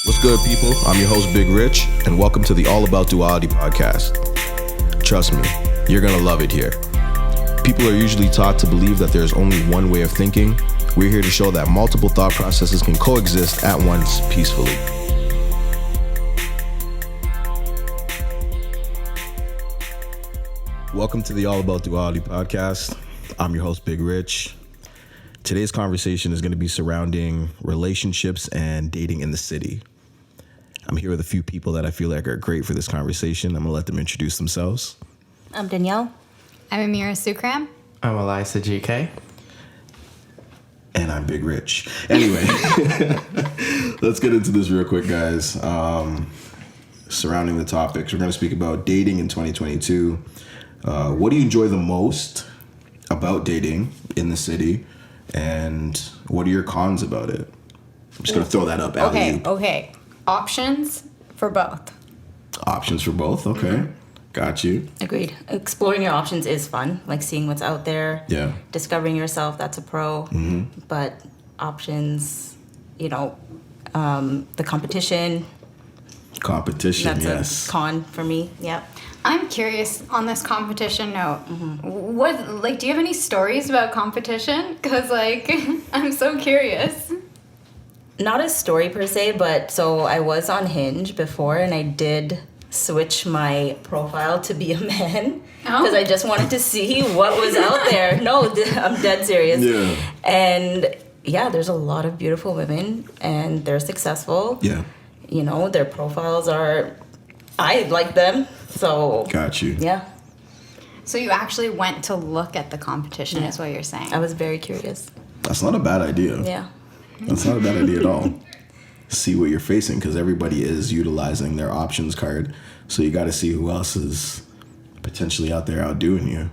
What's good, people? I'm your host, Big Rich, and welcome to the All About Duality podcast. Trust me, you're gonna love it here. People are usually taught to believe that there's only one way of thinking. We're here to show that multiple thought processes can coexist at once peacefully. Welcome to the All About Duality podcast. I'm your host, Big Rich. Today's conversation is going to be surrounding relationships and dating in the city. I'm here with a few people that I feel like are great for this conversation. I'm going to let them introduce themselves. I'm Danielle. I'm alyasa-gk. I'm alyasa-gk. And I'm Big Rich. Anyway, let's get into this real quick, guys. Surrounding the topics, we're going to speak about dating in 2022. What do you enjoy the most about dating in the city? And what are your cons about it? I'm just going to throw that up. Okay. Options for both. Options for both? Okay. Mm-hmm. Got you. Agreed. Exploring your options is fun, like seeing what's out there. Yeah. Discovering yourself, that's a pro. Mm-hmm. But options, the competition. Competition, that's yes. a con for me. Yep. I'm curious on this competition note. Mm-hmm. Do you have any stories about competition? Because, I'm so curious. Not a story per se, but so I was on Hinge before and I did switch my profile to be a man because I just wanted to see what was out there. No, I'm dead serious. Yeah. And yeah, there's a lot of beautiful women and they're successful. Yeah. Their profiles I like them. So. Got you. Yeah. So you actually went to look at the competition is what you're saying. I was very curious. That's not a bad idea. Yeah. That's not a bad idea at all. See what you're facing, because everybody is utilizing their options card. So you got to see who else is potentially out there outdoing you.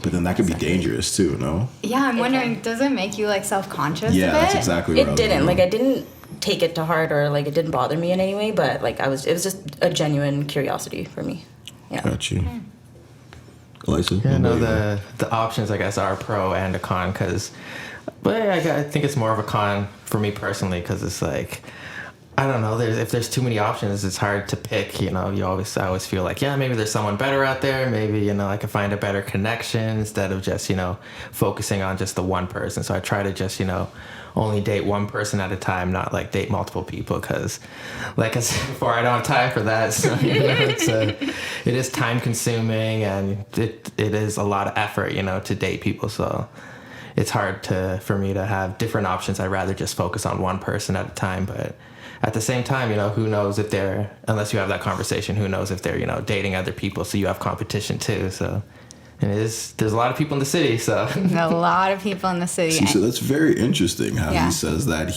But then that could be dangerous too, no? Yeah, I'm wondering, does it make you self-conscious? Yeah, a bit? that's exactly what It didn't. I didn't take it to heart or it didn't bother me in any way, but it was just a genuine curiosity for me. Yeah. Got you. Alyasa? Yeah, no, the options, I guess, are a pro and a con, but I think it's more of a con for me personally, because it's I don't know, if there's too many options, it's hard to pick, I always feel maybe there's someone better out there, maybe, I can find a better connection instead of just, focusing on just the one person. So I try to just, only date one person at a time, not date multiple people, because like I said before, I don't have time for that. So it is time consuming, and it is a lot of effort, to date people. So it's hard for me to have different options. I'd rather just focus on one person at a time. But at the same time, who knows if unless you have that conversation, who knows if they're, dating other people. So you have competition too. So there's a lot of people in the city. So a lot of people in the city. See, so that's very interesting how he says that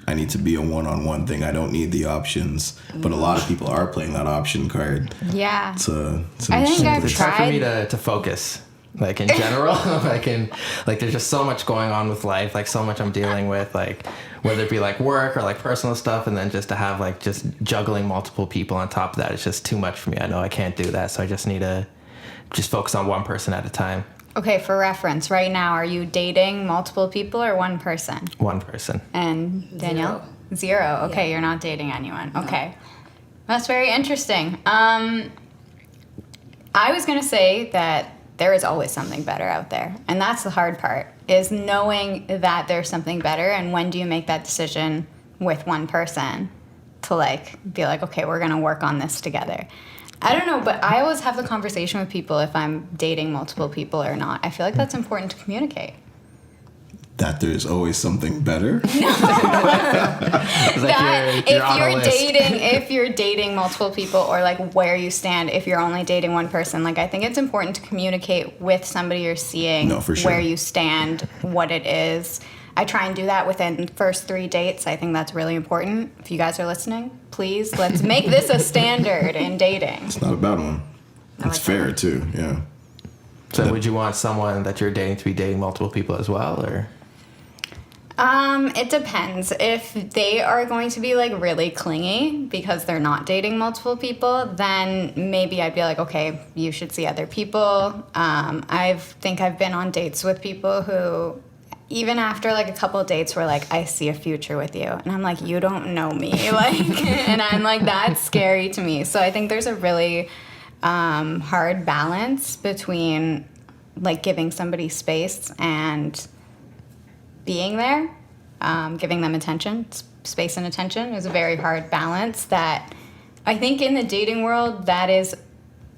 I need to be a one-on-one thing. I don't need the options. But a lot of people are playing that option card. Yeah. I think I've it's tried. hard for me to focus. In general, there's just so much going on with life, so much I'm dealing with, whether it be work or personal stuff, and then just to have just juggling multiple people on top of that, it's just too much for me. I know I can't do that, so I just need to just focus on one person at a time. Okay, for reference, right now, are you dating multiple people or one person? One person. And Danielle? Zero. Okay, You're not dating anyone. Okay. That's very interesting. I was going to say that there is always something better out there. And that's the hard part, is knowing that there's something better, and when do you make that decision with one person to be okay, we're going to work on this together. I don't know, but I always have the conversation with people if I'm dating multiple people or not. I feel like that's important to communicate. That there's always something better? If you're dating multiple people, or where you stand, if you're only dating one person, I think it's important to communicate with somebody you're seeing where you stand, what it is. I try and do that within the first 3 dates. I think that's really important. If you guys are listening, please, let's make this a standard in dating. It's not a bad one. It's fair too, yeah. So would you want someone that you're dating to be dating multiple people as well, or? It depends. If they are going to be really clingy because they're not dating multiple people, then maybe I'd be okay, you should see other people. I think I've been on dates with people who even after like a couple of dates where like I see a future with you and I'm like, you don't know me, like, and I'm like, that's scary to me. So I think there's a really hard balance between like giving somebody space and being there, giving them attention. Space and attention is a very hard balance that I think in the dating world that is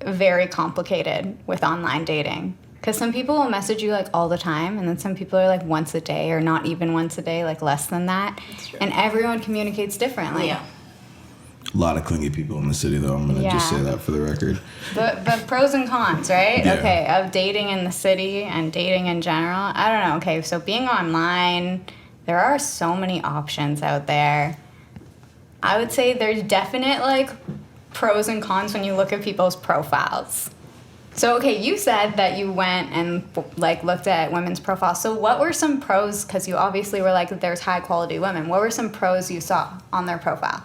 very complicated with online dating. Because some people will message you, like, all the time, and then some people are, like, once a day, or not even once a day, like, less than that. And everyone communicates differently. Yeah. A lot of clingy people in the city, though. I'm going to just say that for the record. But pros and cons, right? Yeah. Okay, of dating in the city and dating in general. I don't know. Okay, so being online, there are so many options out there. I would say there's definite, like, pros and cons when you look at people's profiles. So, okay, you said that you went and, like, looked at women's profiles. So what were some pros, because you obviously were like, there's high-quality women. What were some pros you saw on their profile?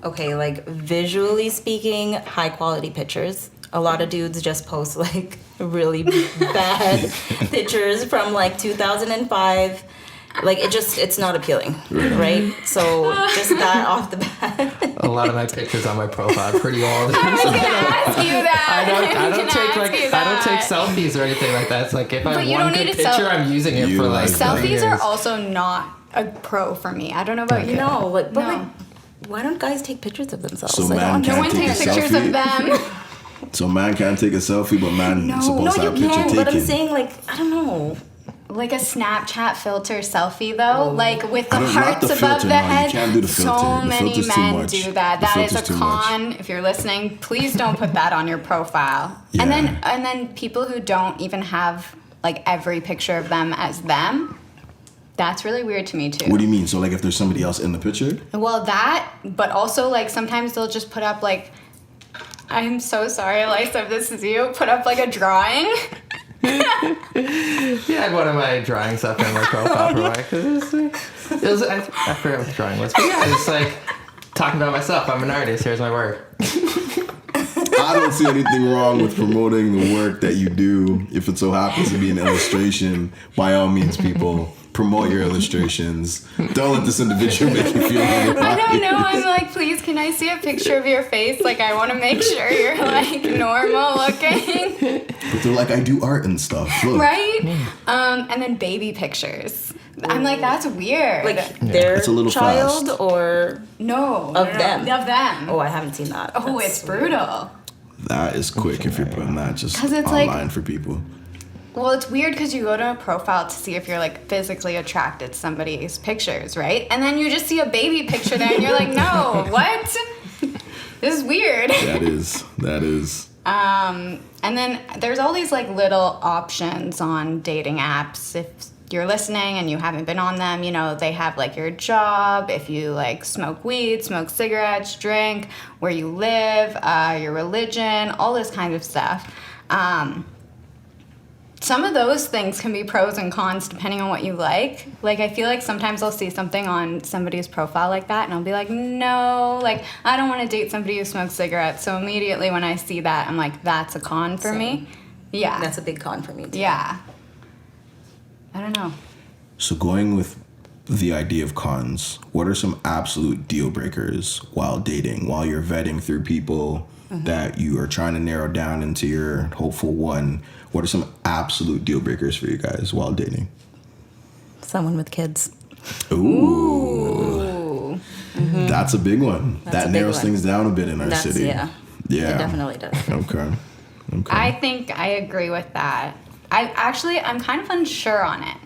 Okay, like, visually speaking, high-quality pictures. A lot of dudes just post, like, really bad pictures from, like, 2005. Like, it's not appealing, right? So, just that off the bat. A lot of my pictures on my profile are pretty old. I was going to ask you that. I don't take selfies or anything like that. It's like if I have one good picture, I'm using it for like selfies years. are also not a pro for me. I don't know about you. No, like, but like, why don't guys take pictures of themselves? So man no one takes pictures of them. So man can't take a selfie, but man supposed to have a picture taken. But I'm saying, like, I don't know. Like a Snapchat filter selfie, though, like with the hearts above the head. You can't do the filter. So The many filter's too men much. do that. The That is filter's a too con. much. If you're listening, please don't put that on your profile. Yeah. And then people who don't even have like every picture of them as them. That's really weird to me too. What do you mean? So like if there's somebody else in the picture? Well, that, but also like sometimes they'll just put up like, I'm so sorry, Alyasa, if this is you, put up like a drawing. Yeah, I had one of my drawings up in my profile for a while. I forgot what the drawing was. But yeah, it's like talking about myself. I'm an artist. Here's my work. I don't see anything wrong with promoting the work that you do. If it so happens to be an illustration, by all means, people, promote your illustrations. Don't let this individual make you feel like I don't know. I'm like, please, can I see a picture of your face? Like, I want to make sure you're like normal looking. But they're like, I do art and stuff. Look. Right? And then baby pictures. I'm like, that's weird. Like their It's a little child fast. or no, them. Of them. Oh, I haven't seen that. Oh, That's it's brutal. That is quick if you're putting that just 'Cause it's online like- for people. Well, it's weird because you go to a profile to see if you're like physically attracted to somebody's pictures, right? And then you just see a baby picture there and you're like, no, what? This is weird. That is. And then there's all these like little options on dating apps. If you're listening and you haven't been on them, you know, they have like your job, if you like smoke weed, smoke cigarettes, drink, where you live, your religion, all this kind of stuff. Some of those things can be pros and cons depending on what you like. Like, I feel like sometimes I'll see something on somebody's profile like that, and I'll be like, no, like, I don't want to date somebody who smokes cigarettes. So immediately when I see that, I'm like, that's a con for me. Yeah. That's a big con for me too. Yeah. I don't know. So going with the idea of cons, what are some absolute deal breakers while dating, while you're vetting through people that you are trying to narrow down into your hopeful one? What are some absolute deal breakers for you guys while dating? Someone with kids. Ooh. That's a big one. That narrows things down a bit in our city. Yeah. It definitely does. Okay. I think I agree with that. I'm kind of unsure on it.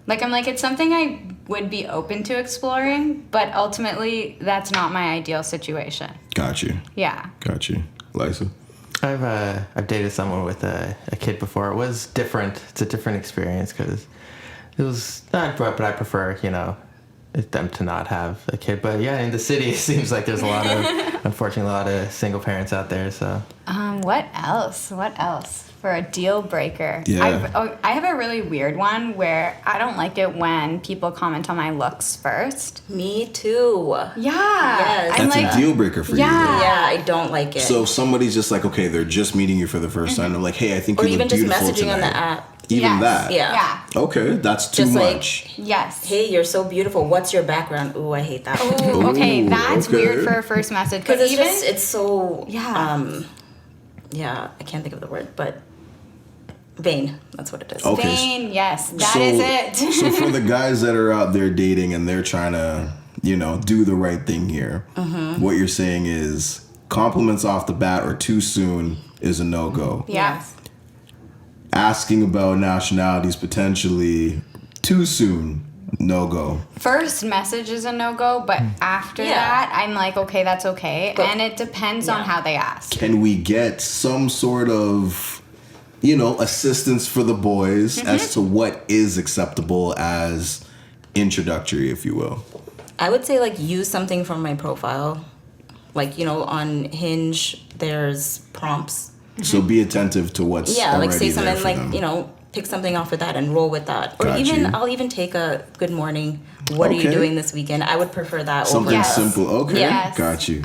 Like, I'm like, it's something I would be open to exploring, but ultimately, that's not my ideal situation. Got you. Yeah. Got you. Lysa? I've dated someone with a kid before. It was different. It's a different experience because it was not, but I prefer, you know, them to not have a kid. But yeah, in the city, it seems like there's unfortunately, a lot of single parents out there. So. What else? What else for a deal breaker? Yeah. I have a really weird one where I don't like it when people comment on my looks first. Me too. Yeah. Yes. I'm That's like, a deal breaker for you. Yeah. though. Yeah, I don't like it. So if somebody's just like, okay, they're just meeting you for the first time. They're like, hey, I think or you look even just beautiful messaging tonight. on the app. Even Yes. that. Yeah. Okay, that's too Just like, much. Yes. hey, you're so beautiful. What's your background? Ooh, I hate that. Ooh, okay, Ooh, that's okay. weird for a first message. But Because even it's so Yeah. yeah, I can't think of the word, but vain. That's what it is. Okay. vain, yes, that is it. So for the guys that are out there dating and they're trying to, do the right thing here, what you're saying is compliments off the bat or too soon is a no-go. Yeah. Asking about nationalities potentially too soon, no-go. First message is a no-go, but after Yeah. that, I'm like, okay, that's okay. But- and it depends on yeah. how they ask. Can we get some sort of, assistance for the boys as to what is acceptable as introductory, if you will? I would say like use something from my profile. Like, on Hinge, there's prompts. So be attentive to what's Yeah, already like say there something for like, them. pick something off of that and roll with that. Or Got even, you. I'll even take a good morning. What are Okay. you doing this weekend? I would prefer that Something over simple. Okay, Yes. got you.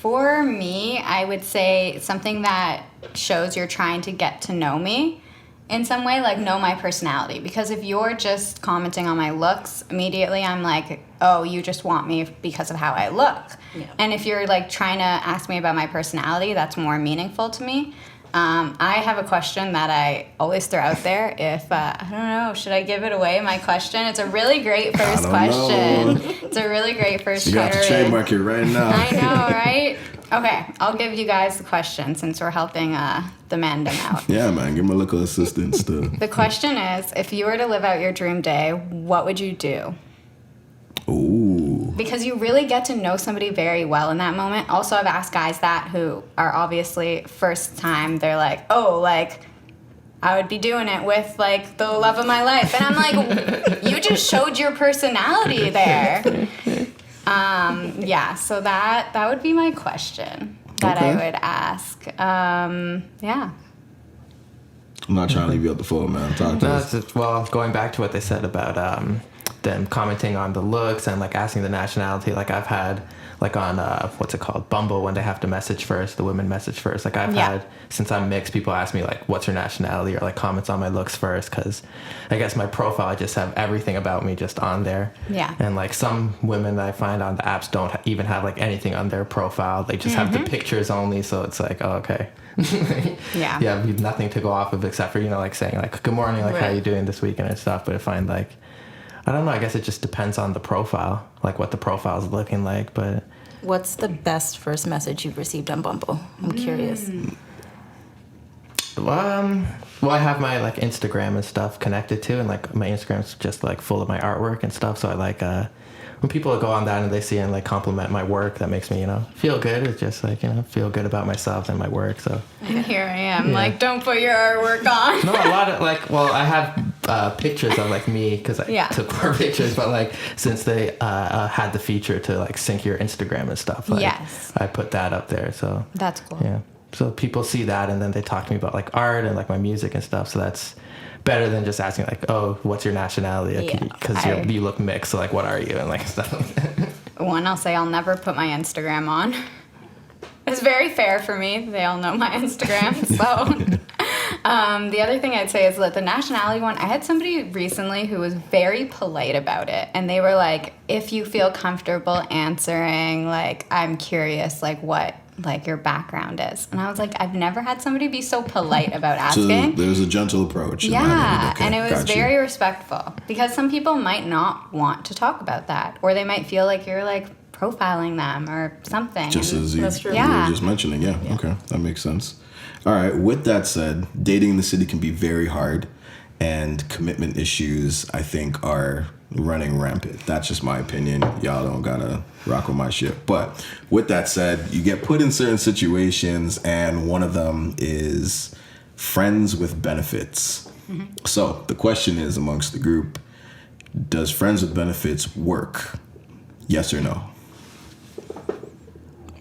For me, I would say something that shows you're trying to get to know me in some way, like know my personality. Because if you're just commenting on my looks, immediately I'm like, oh, you just want me because of how I look. Yeah. And if you're like trying to ask me about my personality, that's more meaningful to me. I have a question that I always throw out there. If I don't know, should I give it away? My question. It's a really great first don't question. know. It's a really great first You got to question. trademark it right now. I know, right? Okay, I'll give you guys the question since we're helping the Mandem out. Yeah, man, give him a little assistance too. The question is, if you were to live out your dream day, what would you do? Ooh. Because you really get to know somebody very well in that moment. Also, I've asked guys that who are obviously first time, they're like, oh, like, I would be doing it with, like, the love of my life. And I'm like, you just showed your personality there. Yeah, so that would be my question that I Okay. would ask. Yeah. I'm not trying to leave you out the phone, man. Talk to No, us. it's just, well, going back to what they said about them commenting on the looks and like asking the nationality, like I've had like on what's it called, Bumble, when they have to message first, the women message first. Like I've Yeah. had, since I'm mixed, people ask me like, what's your nationality, or like comments on my looks first, because I guess my profile, I just have everything about me just on there. Yeah. And like some women that I find on the apps don't even have like anything on their profile. They just have the pictures only. So it's like, oh, okay. Yeah. Yeah, we've nothing to go off of except for, like saying like, good morning, like how Right. you doing this weekend and stuff. But I find like, I don't know, I guess it just depends on the profile, like what the profile is looking like. But What's the best first message you've received on Bumble? I'm curious. well, I have my like Instagram and stuff connected to, and like my Instagram's just like full of my artwork and stuff. So I like when people go on that and they see and like compliment my work, that makes me, feel good. It's just like, feel good about myself and my work. So And here I am, like, don't put your artwork on. no, a lot of like, well, I have pictures of like me because I Yeah. took more pictures, but like since they had the feature to like sync your Instagram and stuff, like Yes. I put that up there. So That's cool. yeah, so people see that and then they talk to me about like art and like my music and stuff. So that's better than just asking like, oh, what's your nationality? Yeah. Because you look mixed. So like, what are you? And like stuff like that. One, I'll say I'll never put my Instagram on. It's very fair for me. They all know my Instagram. So the other thing I'd say is that the nationality one, I had somebody recently who was very polite about it. And they were like, if you feel comfortable answering, like, I'm curious, like, what like your background is. And I was like, I've never had somebody be so polite about So asking. there's a gentle approach. in Yeah, that. Okay, and it was got you. very respectful because some people might not want to talk about that, or they might feel like you're like profiling them or something. Just as you, That's true. you Yeah. were just mentioning. Yeah, okay. That makes sense. All right. With that said, dating in the city can be very hard, and commitment issues, I think, are running rampant. That's just my opinion. Y'all don't gotta rock with my shit. But with that said, you get put in certain situations, and one of them is friends with benefits. So the question is amongst the group, does friends with benefits work? Yes or no?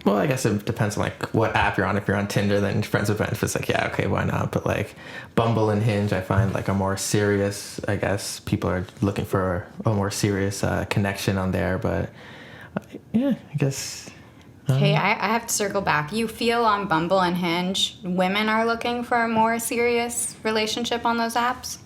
Well, I guess it depends on like what app you're on. If you're on Tinder, then friends with benefits, like, yeah, okay, why not? But like Bumble and Hinge, I find like a more serious, I guess people are looking for a more serious connection on there. But yeah, I guess Okay, I have to circle back. You feel on Bumble and Hinge, women are looking for a more serious relationship on those apps?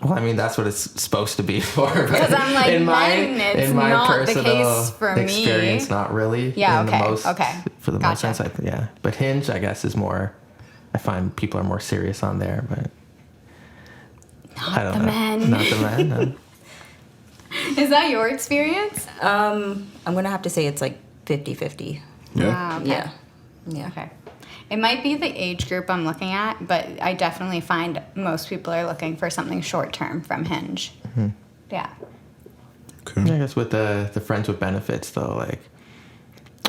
Well, I mean, that's what it's supposed to be for. Because I'm like, in my it's not the case for experience, me. not really. Yeah, in okay, the most, okay. For the Gotcha. most sense, yeah. But Hinge, I guess, is more. I find people are more serious on there, but I don't know. Men. Not the men. No. Is that your experience? I'm gonna have to say it's like 50-50. Yeah. Ah, okay. Yeah. Okay. It might be the age group I'm looking at, but I definitely find most people are looking for something short term from Hinge. Mm-hmm. Yeah. Okay. I guess with the friends with benefits though, like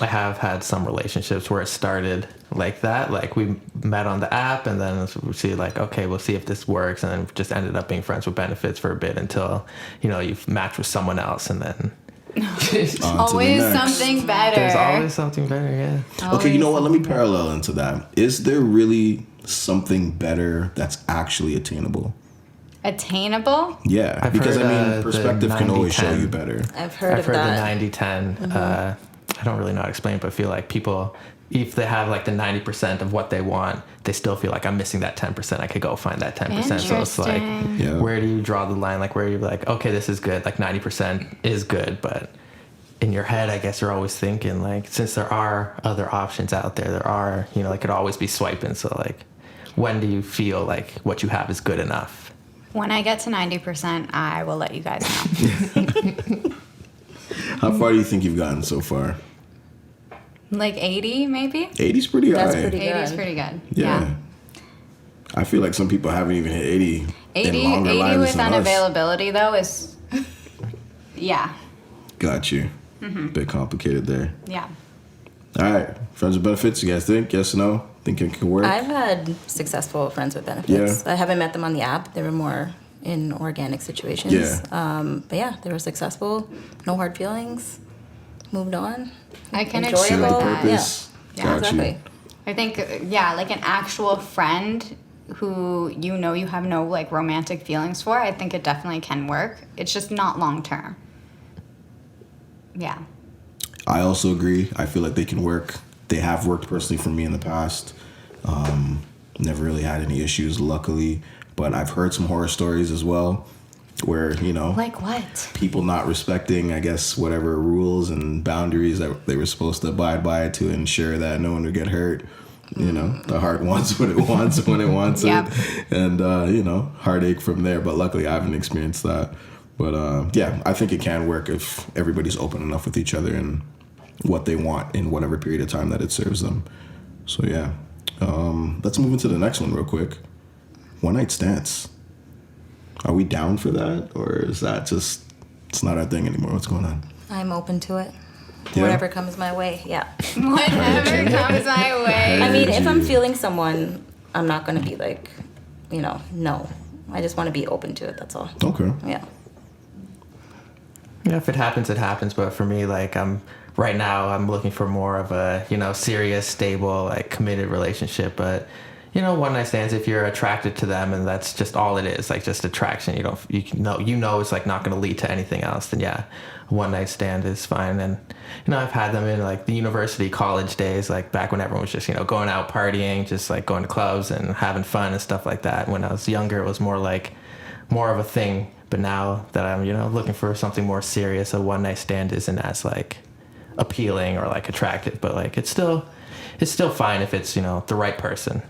I have had some relationships where it started like that. Like we met on the app and then we see like, okay, we'll see if this works, and then just ended up being friends with benefits for a bit until, you've matched with someone else, and then Always something better. there's always something better, yeah. Okay, you know what? Let me parallel into that. Is there really something better that's actually attainable? Attainable? Yeah, I've because heard, I mean, perspective can always show 90-10. you better. I've heard of the that. 90-10. I don't really know how to explain it, but I feel like people, if they have like the 90% of what they want, they still feel like I'm missing that 10%. I could go find that 10%. So it's like, Interesting. where do you draw the line? Like where you're like, okay, this is good. Like 90% is good, but in your head, I guess you're always thinking like, since there are other options out there, there are, it could always be swiping. So like, when do you feel like what you have is good enough? When I get to 90%, I will let you guys know. How far do you think you've gotten so far? Like 80, maybe? 80's pretty high. That's pretty 80 is good. pretty good. Yeah. I feel like some people haven't even hit 80 80, in longer 80 lives with than us. unavailability, though, is... Yeah. Got you. Mm-hmm. Bit complicated there. Yeah. All right. Friends with benefits, you guys think? Yes or no? Think it could work? I've had successful friends with benefits. Yeah. I haven't met them on the app. They were more in organic situations. Yeah. But yeah, they were successful. No hard feelings. Moved on. I can Enjoyable. agree with Single that. purpose. Yeah, Got exactly. you. I think, like an actual friend who you have no like romantic feelings for, I think it definitely can work. It's just not long term. Yeah. I also agree. I feel like they can work. They have worked personally for me in the past. Never really had any issues, luckily. But I've heard some horror stories as well where, Like what? people not respecting, I guess, whatever rules and boundaries that they were supposed to abide by to ensure that no one would get hurt. The heart wants what it wants when it wants Yep. it. And, heartache from there. But luckily, I haven't experienced that. But, yeah, I think it can work if everybody's open enough with each other and what they want in whatever period of time that it serves them. So, yeah. Let's move into the next one real quick. One night stands. Are we down for that? Or is that just, it's not our thing anymore? What's going on? I'm open to it. Yeah? Whatever comes my way, yeah. Whatever comes my way. I mean, if I'm Energy. feeling someone, I'm not going to be like, no. I just want to be open to it, that's all. Okay. Yeah. Yeah, if it happens, it happens. But for me, like right now, I'm looking for more of a, serious, stable, like committed relationship. But, one night stands, if you're attracted to them and that's just all it is, like just attraction, you know it's like not going to lead to anything else, then yeah, one night stand is fine. And, I've had them in like the university, college days, like back when everyone was just, going out partying, just like going to clubs and having fun and stuff like that. When I was younger, it was more of a thing. But now that I'm, looking for something more serious, a one night stand isn't as like appealing or like attractive, but like it's still fine if it's, the right person.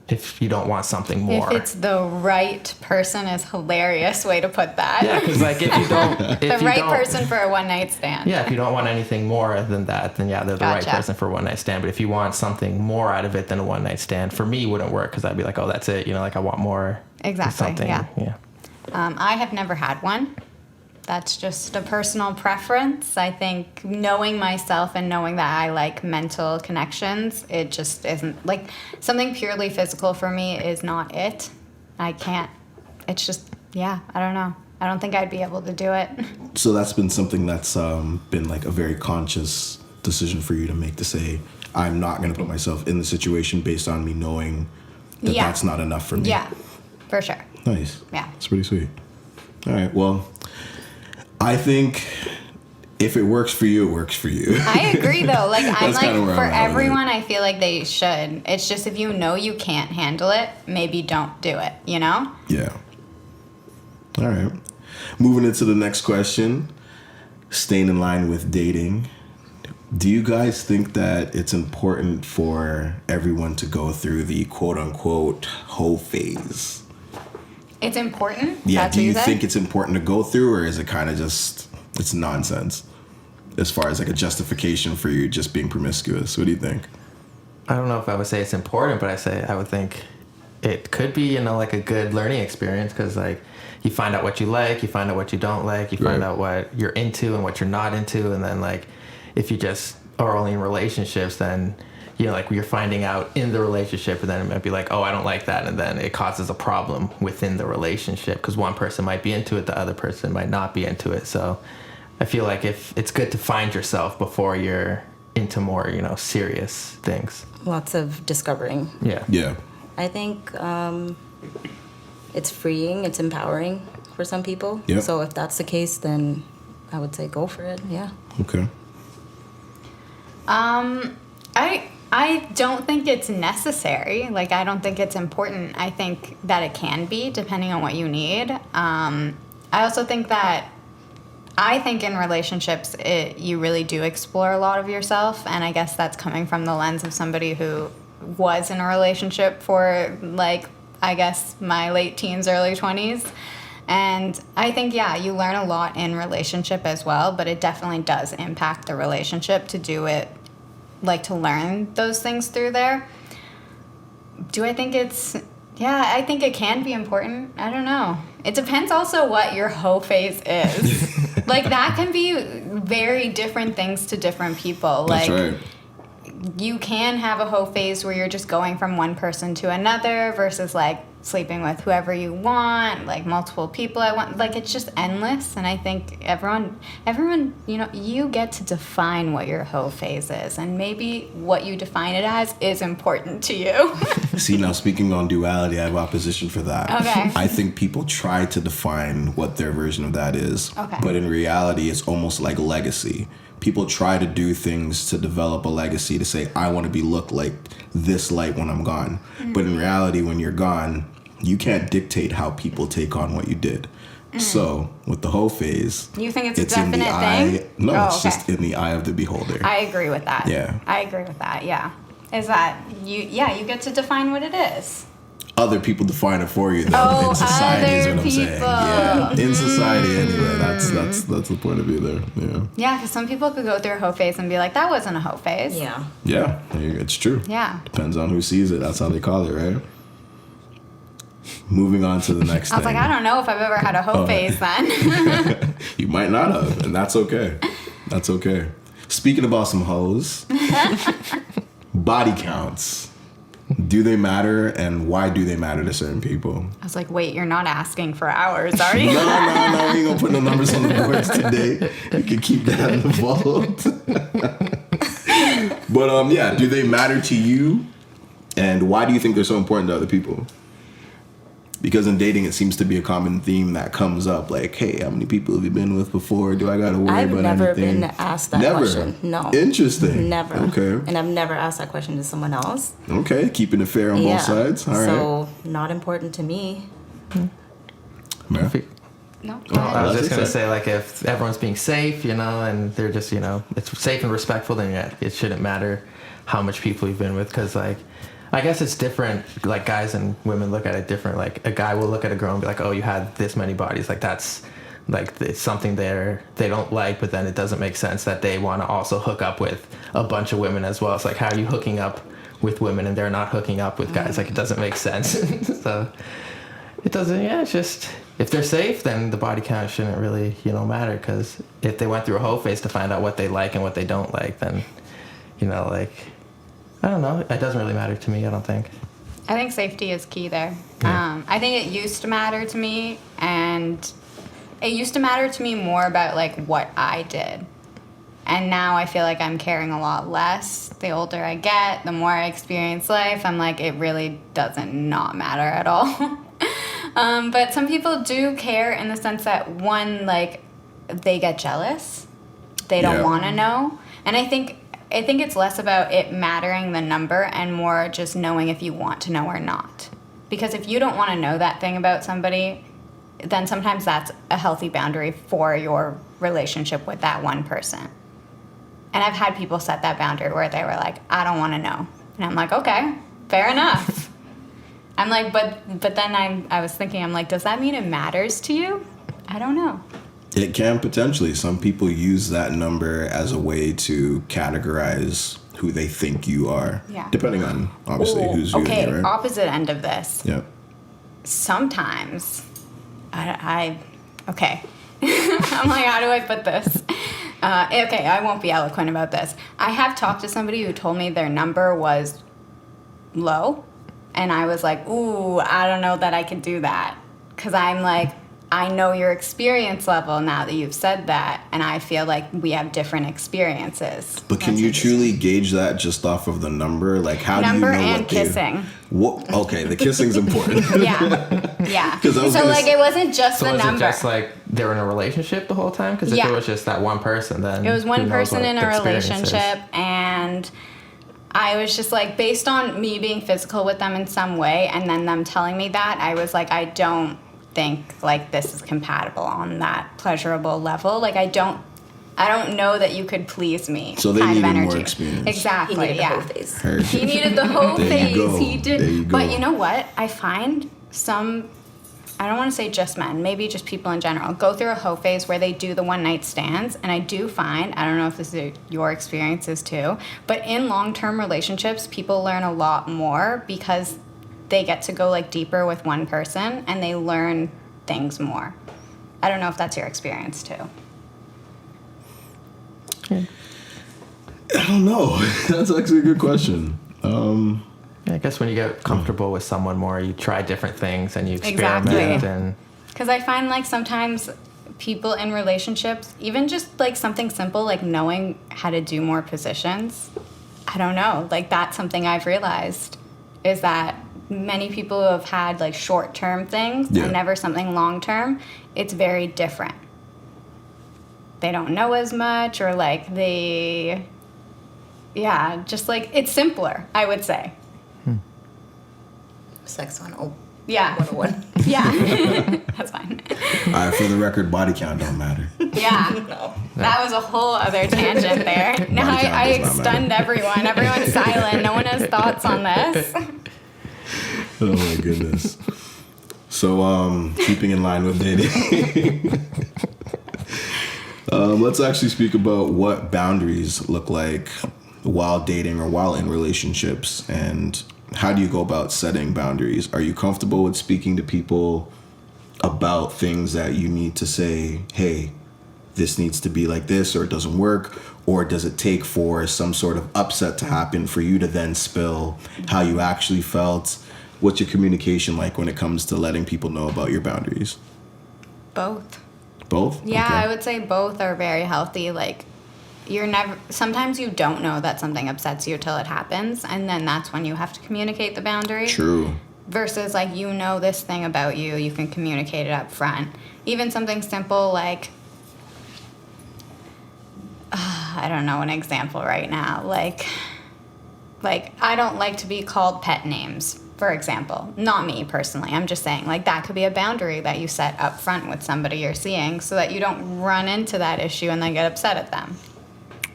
If you don't want something more. If it's the right person is hilarious way to put that. Yeah, because like if you don't... The right person for a one-night stand. Yeah, if you don't want anything more than that, then yeah, they're the right Gotcha. person for a one-night stand. But if you want something more out of it than a one-night stand, for me, it wouldn't work because I'd be like, oh, that's it. Like I want more. Exactly, Something. yeah. I have never had one. That's just a personal preference. I think knowing myself and knowing that I like mental connections, it just isn't like something purely physical for me is not it. I can't. It's just, I don't know. I don't think I'd be able to do it. So that's been something that's been like a very conscious decision for you to make, to say, I'm not going to put myself in the situation based on me knowing that that's not enough for me. Yeah, for sure. Nice. Yeah. That's pretty sweet. All right. Well, I think if it works for you, it works for you. I agree though. Like I'm That's kinda like where for I'm at with everyone, it. I feel like they should. It's just if you know you can't handle it, maybe don't do it. You know? Yeah. All right. Moving into the next question, staying in line with dating. Do you guys think that it's important for everyone to go through the quote unquote hoe phase? It's important. Yeah. That's Do what you said? think it's important to go through, or is it kind of just it's nonsense as far as like a justification for you just being promiscuous? What do you think? I don't know if I would say it's important, but I would think it could be, like a good learning experience, because like you find out what you like, you find out what you don't like, you find Right. out what you're into and what you're not into, and then like if you just are only in relationships, then like you're finding out in the relationship, and then it might be like, oh, I don't like that, and then it causes a problem within the relationship because one person might be into it, the other person might not be into it. So I feel like if it's good to find yourself before you're into more, serious things. Lots of discovering. Yeah. Yeah. I think it's freeing, it's empowering for some people. Yep. So if that's the case, then I would say go for it. Yeah. Okay. I don't think it's necessary. Like, I don't think it's important. I think that it can be, depending on what you need. I also think that in relationships, you really do explore a lot of yourself. And I guess that's coming from the lens of somebody who was in a relationship for, like, I guess my late teens, early 20s. And I think, yeah, you learn a lot in relationship as well, but it definitely does impact the relationship to do it, like to learn those things through there. Do I think I think it can be important. I don't know. It depends also what your hoe phase is. Like that can be very different things to different people. That's like, right. You can have a hoe phase where you're just going from one person to another versus like sleeping with whoever you want, like multiple people at once. Like it's just endless. And I think everyone, you get to define what your hoe phase is, and maybe what you define it as is important to you. See, now speaking on duality, I have opposition for that. Okay. I think people try to define what their version of that is. Okay. But in reality, it's almost like legacy. People try to do things to develop a legacy to say, I want to be looked like this light when I'm gone. Mm-hmm. But in reality, when you're gone, you can't dictate how people take on what you did. Mm. So with the hoe phase, You think it's a in the definite eye. thing? No, Oh, it's okay. just in the eye of the beholder. I agree with that. Yeah. I agree with that, yeah. Is that, you get to define what it is. Other people define it for you, though. Oh, in society is other what I'm saying. people. Yeah, in society anyway. That's the point of view there. Yeah. Yeah, because some people could go through a hoe phase and be like, that wasn't a hoe phase. Yeah. Yeah, it's true. Yeah. Depends on who sees it. That's how they call it, right? Moving on to the next I was thing. like, I don't know if I've ever had a hoe phase then. You might not have, and that's okay. That's okay. Speaking about some hoes, body counts. Do they matter, and why do they matter to certain people? I was like, wait, you're not asking for hours, are you? No, we ain't gonna put no numbers on the boards today. You can keep that in the vault. But yeah, do they matter to you, and why do you think they're so important to other people? Because in dating, it seems to be a common theme that comes up. Like, hey, how many people have you been with before? Do I gotta worry I've about never anything? been asked that Never? question. No. Interesting. Never. Okay. And I've never asked that question to someone else. Okay, keeping it fair on both sides. All right. So not important to me. Yeah. No. Well, I was That's just gonna it. say, like, if everyone's being safe, and they're just, it's safe and respectful, then yeah, it shouldn't matter how much people you've been with, because like, I guess it's different. Like guys and women look at it different. Like a guy will look at a girl and be like, "Oh, you had this many bodies." Like that's like it's something they don't like, but then it doesn't make sense that they want to also hook up with a bunch of women as well. It's like, how are you hooking up with women and they're not hooking up with guys? Like it doesn't make sense. So it doesn't. Yeah, it's just if they're safe, then the body count shouldn't really matter, because if they went through a whole phase to find out what they like and what they don't like, then like. I don't know. It doesn't really matter to me, I don't think. I think safety is key there. Yeah. I think it used to matter to me, and it used to matter to me more about like what I did. And now I feel like I'm caring a lot less. The older I get, the more I experience life, I'm like, it really doesn't not matter at all. But some people do care in the sense that, one, like, they get jealous. They don't Yeah. want to know. And I think it's less about it mattering the number and more just knowing if you want to know or not. Because if you don't want to know that thing about somebody, then sometimes that's a healthy boundary for your relationship with that one person. And I've had people set that boundary where they were like, I don't want to know. And I'm like, okay, fair enough. I'm like, but then I was thinking, I'm like, does that mean it matters to you? I don't know. It can potentially. Some people use that number as a way to categorize who they think you are. Yeah. Depending on, obviously, Ooh, who's viewing okay, you, right? opposite end of this. Yeah. Sometimes, okay. I'm like, how do I put this? Okay, I won't be eloquent about this. I have talked to somebody who told me their number was low, and I was like, ooh, I don't know that I could do that. Because I'm like, I know your experience level now that you've said that, and I feel like we have different experiences. But can you truly gauge that just off of the number? Like, how Number do you know and what kissing. What? Okay, the kissing's important. Yeah. 'Cause I was So gonna like, say- it wasn't just So the is number. it just like they were in a relationship the whole time? Because if Yeah. it was just that one person, then It was who one knows person what in the a experience is. relationship, and I was just like, based on me being physical with them in some way, and then them telling me that, I was like, I don't think like this is compatible on that pleasurable level. Like I don't know that you could please me. So they kind of needed more energy. experience. Exactly. He needed yeah. the whole face. Heard. He needed the whole There face. you go. He did. There you go. But you know what? I find some, I don't want to say just men, maybe just people in general, go through a hoe phase where they do the one night stands. And I do find, I don't know if this is your experiences too, but in long-term relationships, people learn a lot more because they get to go like deeper with one person and they learn things more. I don't know if that's your experience too. I don't know. That's actually a good question. Yeah, I guess when you get comfortable with someone more, you try different things and you experiment. Exactly. And Because I find like sometimes people in relationships, even just like something simple like knowing how to do more positions, I don't know, like that's something I've realized is that many people who have had like short-term things Yeah. and never something long-term, it's very different. They don't know as much, or like just like it's simpler, I would say. Sex on Yeah. 101. Yeah. That's fine. All right, for the record, body count don't matter. Yeah. No. That was a whole other tangent there. Now Body count I does not extend matter. everyone. Everyone's silent. No one has thoughts on this. Oh my goodness. So, keeping in line with dating, let's actually speak about what boundaries look like while dating or while in relationships, and how do you go about setting boundaries? Are you comfortable with speaking to people about things that you need to say, hey, this needs to be like this, or it doesn't work? Or does it take for some sort of upset to happen for you to then spill how you actually felt? What's your communication like when it comes to letting people know about your boundaries? Both. Both? Yeah, Okay. I would say both are very healthy. Like, sometimes you don't know that something upsets you till it happens, and then that's when you have to communicate the boundary. True. Versus, like, you know this thing about you, you can communicate it up front. Even something simple like, I don't know an example right now. Like I don't like to be called pet names, for example. Not me personally. I'm just saying, like, that could be a boundary that you set up front with somebody you're seeing so that you don't run into that issue and then get upset at them.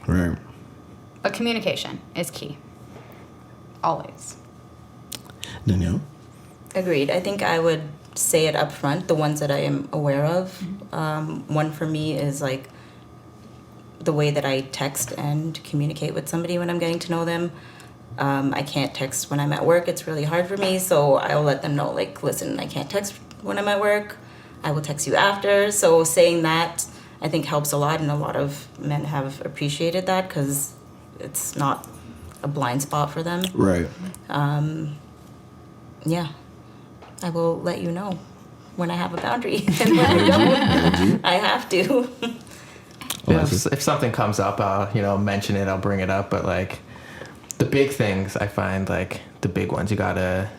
Right. But communication is key. Always. Danielle? Agreed. I think I would say it up front, the ones that I am aware of. One for me is like the way that I text and communicate with somebody when I'm getting to know them. I can't text when I'm at work. It's really hard for me. So I'll let them know, like, listen, I can't text when I'm at work. I will text you after. So saying that, I think, helps a lot. And a lot of men have appreciated that because it's not a blind spot for them. Right. Yeah. I will let you know when I have a boundary. And when I don't, I have to. yeah, if something comes up, I'll mention it. I'll bring it up. But like the big things, I find like the big ones, you gotta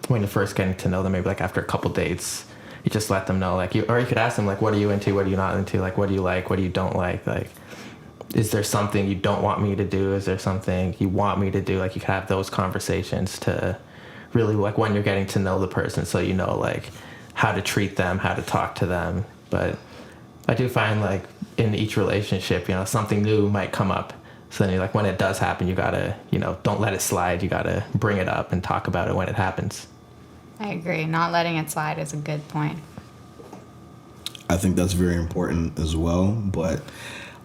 when you're first getting to know them, maybe like after a couple dates, you just let them know, like or you could ask them like, what are you into? What are you not into? Like, what do you like? What do you don't like? Like is there something you don't want me to do? Is there something you want me to do? Like, you can have those conversations to really, like, when you're getting to know the person, so you know, like, how to treat them, how to talk to them. But I do find, like, in each relationship, you know, something new might come up. So then, like, when it does happen, you gotta, you know, don't let it slide. You gotta bring it up and talk about it when it happens. I agree. Not letting it slide is a good point. I think that's very important as well, but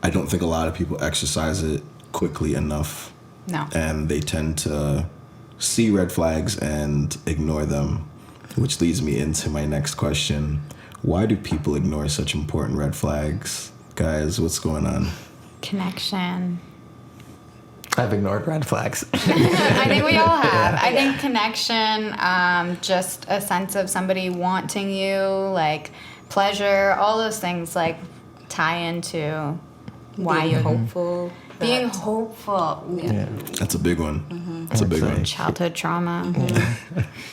I don't think a lot of people exercise it quickly enough. No. And they tend to see red flags and ignore them, which leads me into my next question. Why do people ignore such important red flags? Guys, what's going on? Connection. I've ignored red flags. I think we all have. I think connection, just a sense of somebody wanting you, like pleasure, all those things like tie into why you're hopeful. being hopeful. Yeah. That's a big one. Mm-hmm. That's a big one. Childhood trauma.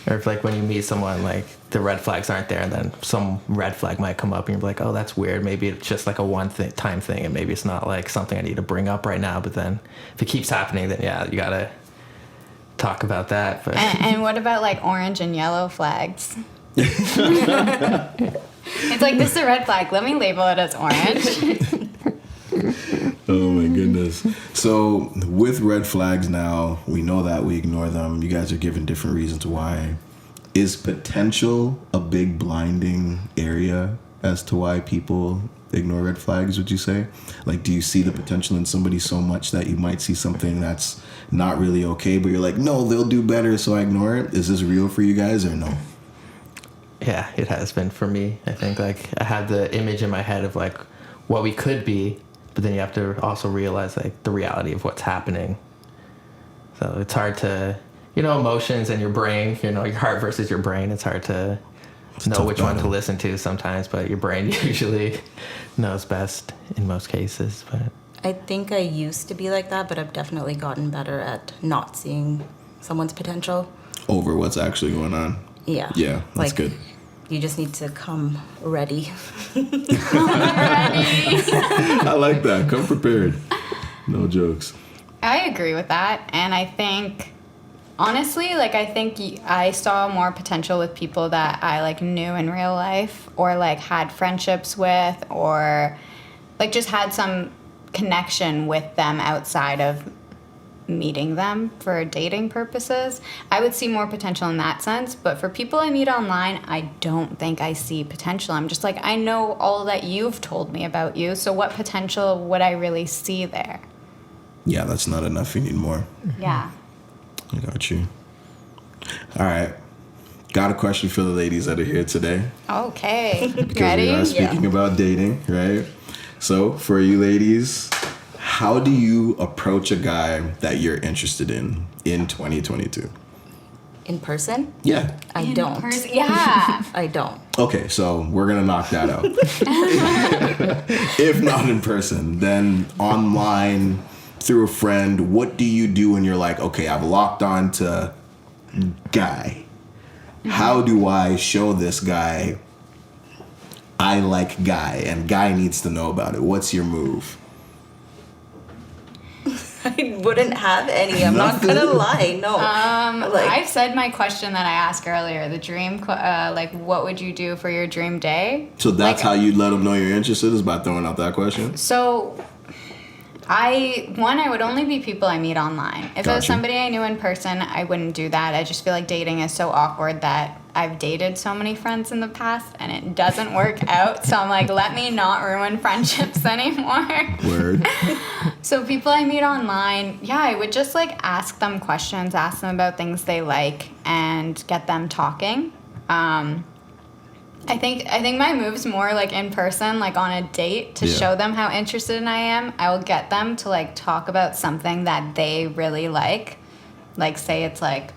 Or if, like, when you meet someone, like, the red flags aren't there, and then some red flag might come up, and you're like, oh, that's weird. Maybe it's just like a time thing, and maybe it's not like something I need to bring up right now. But then if it keeps happening, then yeah, you gotta talk about that. But And what about like orange and yellow flags? It's like, this is a red flag. Let me label it as orange. Oh my goodness. So with red flags now, we know that we ignore them. You guys are giving different reasons why. Is potential a big blinding area as to why people ignore red flags, would you say? Like, do you see the potential in somebody so much that you might see something that's not really okay, but you're like, no, they'll do better, so I ignore it? Is this real for you guys or no? yeah, it has been for me. I think, like, I have the image in my head of, like, what we could be, but then you have to also realize, like, the reality of what's happening. So it's hard to, you know, emotions and your brain, you know, your heart versus your brain. It's hard to know which one to listen to sometimes, but your brain usually knows best in most cases. But I think I used to be like that, but I've definitely gotten better at not seeing someone's potential. Over what's actually going on. Yeah. Yeah, that's like, good. You just need to come ready. I like that. Come prepared. No jokes. I agree with that. And I think, honestly, like, I think I saw more potential with people that I, like, knew in real life or, like, had friendships with or, like, just had some connection with them outside of meeting them for dating purposes. I would see more potential in that sense. But for people I meet online, I don't think I see potential. I'm just like, I know all that you've told me about you, so what potential would I really see there? Yeah, that's not enough. You need more. Yeah. I got you. All right. Got a question for the ladies that are here today. Okay. Because Ready? we are speaking about dating, right? So, for you ladies, how do you approach a guy that you're interested in 2022? In person? Yeah. I don't. Yeah. I don't. Okay, so we're going to knock that out. If not in person, then online, through a friend. What do you do when you're like, okay, I've locked on to guy? How do I show this guy I like guy and guy needs to know about it? What's your move? I wouldn't have any. I'm not gonna lie. No. I've said my question that I asked earlier, the dream, like, what would you do for your dream day? So that's Like, how you let them know you're interested, is by throwing out that question? So, I would only be people I meet online. If it was Gotcha. somebody I knew in person, I wouldn't do that. I just feel like dating is so awkward that I've dated so many friends in the past and it doesn't work out. So I'm like, let me not ruin friendships anymore. Word. So people I meet online, yeah, I would just like ask them questions, ask them about things they like, and get them talking. I think my move's more like in person, like on a date, to show them how interested I am. I will get them to like talk about something that they really like say it's like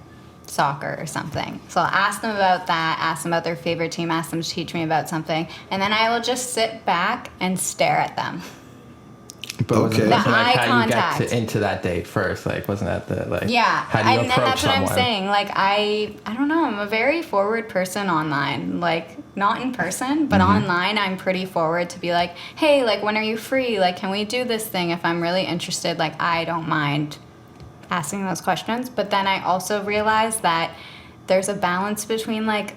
soccer or something. So I'll ask them about that, ask them about their favorite team, ask them to teach me about something, and then I will just sit back and stare at them. But Okay. wasn't The like eye how contact. you get into that date first? Like, wasn't that the like? Yeah, How do you and approach that's what someone? I'm saying. Like, I don't know. I'm a very forward person online. Like, not in person, but online, I'm pretty forward to be like, hey, like, when are you free? Like, can we do this thing? If I'm really interested, like, I don't mind asking those questions. But then I also realize that there's a balance between like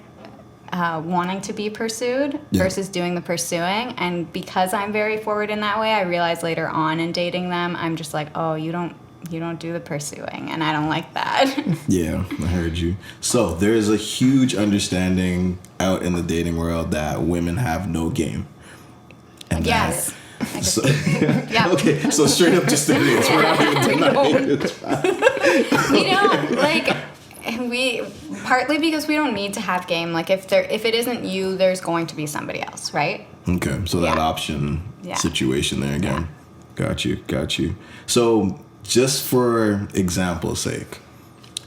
wanting to be pursued versus doing the pursuing. And because I'm very forward in that way, I realize later on in dating them, I'm just like, oh, you don't do the pursuing, and I don't like that. Yeah, I heard you. So there's a huge understanding out in the dating world that women have no game. And Yes. So, Yeah. okay, so straight up just agrees. We're not even denying it. We don't like we partly because we don't need to have game. Like if it isn't you, there's going to be somebody else, right? Okay, so that Yeah. option Yeah. situation there again. Got you. So just for example's sake,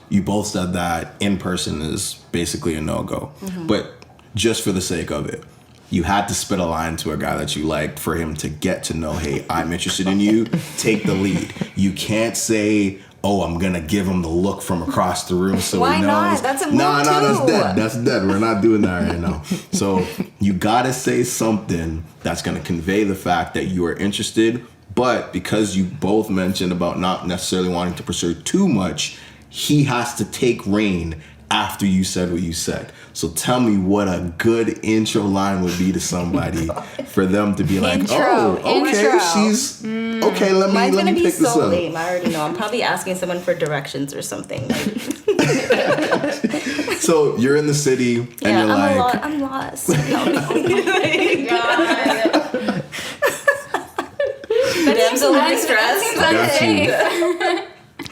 you both said that in person is basically a no-go. But just for the sake of it, you had to spit a line to a guy that you liked for him to get to know, hey, I'm interested in you, take the lead. You can't say, oh, I'm going to give him the look from across the room so Why he knows. not? That's a move No, too. that's dead. We're not doing that right now. So you got to say something that's going to convey the fact that you are interested, but because you both mentioned about not necessarily wanting to pursue too much, he has to take reign after you said what you said. So tell me what a good intro line would be to somebody for them to be like, Intro, oh, okay, intro. she's okay. Let Mine's me gonna be pick this so up. lame. I already know. I'm probably asking someone for directions or something. Like, So you're in the city and yeah, you're like, I'm lost. No. Damsel in distress. got you.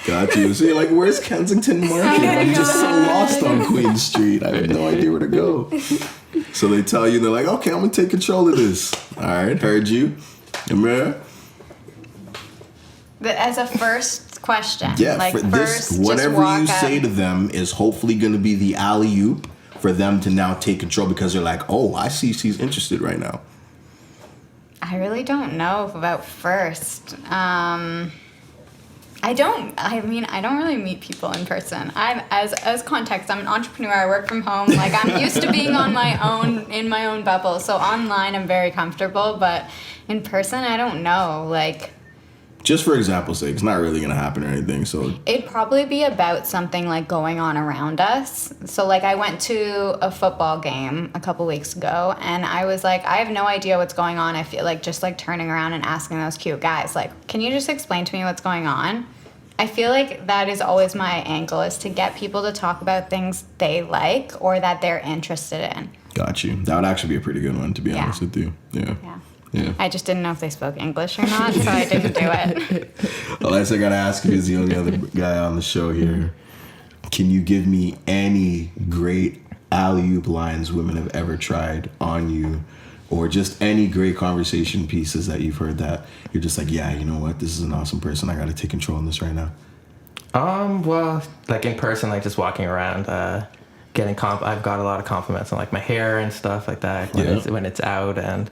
Got you. So you're like, where's Kensington Market? I'm just so lost on Queen Street. I have no idea where to go. So they tell you, they're like, okay, I'm going to take control of this. All right, heard you. Amira? As a first question. Yeah, like for first, this, whatever just walk you up. say to them is hopefully going to be the alley-oop for them to now take control because they're like, oh, I see she's interested right now. I really don't know about first. I don't really meet people in person. I'm as context, I'm an entrepreneur. I work from home. Like I'm used to being on my own in my own bubble. So online I'm very comfortable, but in person I don't know. Like Just for example's sake, it's not really going to happen or anything. So it'd probably be about something like going on around us. So like I went to a football game a couple weeks ago and I was like, I have no idea what's going on. I feel like just like turning around and asking those cute guys, like, can you just explain to me what's going on? I feel like that is always my angle, is to get people to talk about things they like or that they're interested in. got you. That would actually be a pretty good one, to be Yeah. honest with you. Yeah. Yeah. I just didn't know if they spoke English or not, so I didn't do it. Unless I gotta ask you, as the only other guy on the show here, can you give me any great alley-oop lines women have ever tried on you, or just any great conversation pieces that you've heard that you're just like, yeah, you know what, this is an awesome person, I gotta take control in this right now? Well, like in person, like just walking around, getting I've got a lot of compliments on like my hair and stuff like that when it's out. And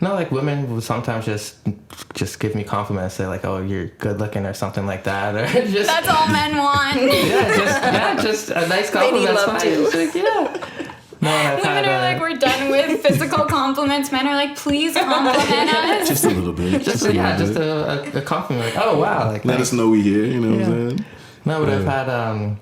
no, like women will sometimes just give me compliments. They're like, "Oh, you're good looking" or something like that, or just That's all men want. just a nice compliment. Lady love too. It's like, yeah. No, and I've Women had, are like, we're done with physical compliments. Men are like, please compliment us. Just a little bit. just a little bit. a compliment. Like, oh wow, like Let thanks. us know we here, you know what I'm saying? No, but I've had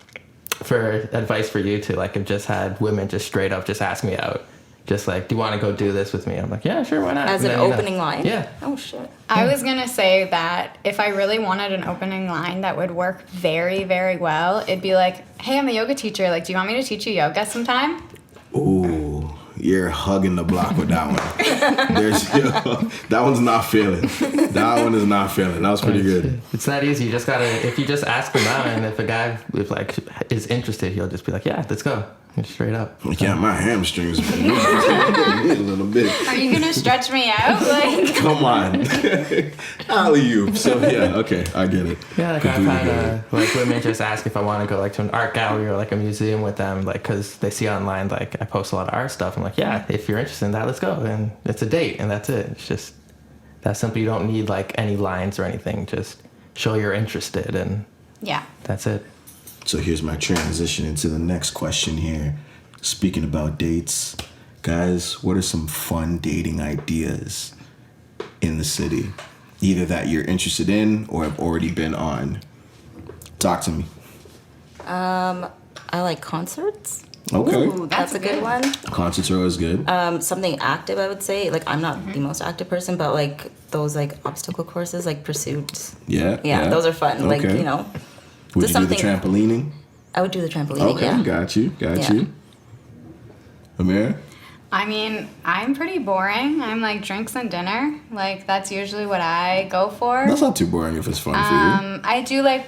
for advice for you too. Like I've just had women just straight up just ask me out. Just like, do you want to go do this with me? I'm like, yeah, sure, why not? As And an then, opening line? Yeah. Oh, shit. I was going to say that if I really wanted an opening line that would work very, very well, it'd be like, hey, I'm a yoga teacher. Like, do you want me to teach you yoga sometime? Ooh, you're hugging the block with that one. That one's not failing. That one is not failing. That was pretty good. It's that easy. You just gotta, if you just ask them out, and if a guy is interested, he'll just be like, yeah, let's go. Straight up. Like, yeah, my hamstrings are a little bit. Are you going to stretch me out? Like, Come on. Alley-oop. So, yeah, okay, I get it. Yeah, like I've had like women just ask if I want to go like to an art gallery or like a museum with them, like because they see online like I post a lot of art stuff. I'm like, yeah, if you're interested in that, let's go. And it's a date, and that's it. It's just that simple. You don't need like any lines or anything. Just show you're interested, and Yeah. that's it. So here's my transition into the next question here. Speaking about dates, guys, what are some fun dating ideas in the city? Either that you're interested in or have already been on. Talk to me. I like concerts. Okay. Ooh, That's a good one. Concerts are always good. Something active, I would say. Like, I'm not the most active person, but like those like obstacle courses, like pursuits. Yeah. Yeah, those are fun. Like, Okay. you know, Would just you do the something- trampolining? I would do the trampoline. Okay, Yeah. got you. Yeah. Amir? I mean, I'm pretty boring. I'm like drinks and dinner. Like, that's usually what I go for. That's not too boring if it's fun for you. I do like.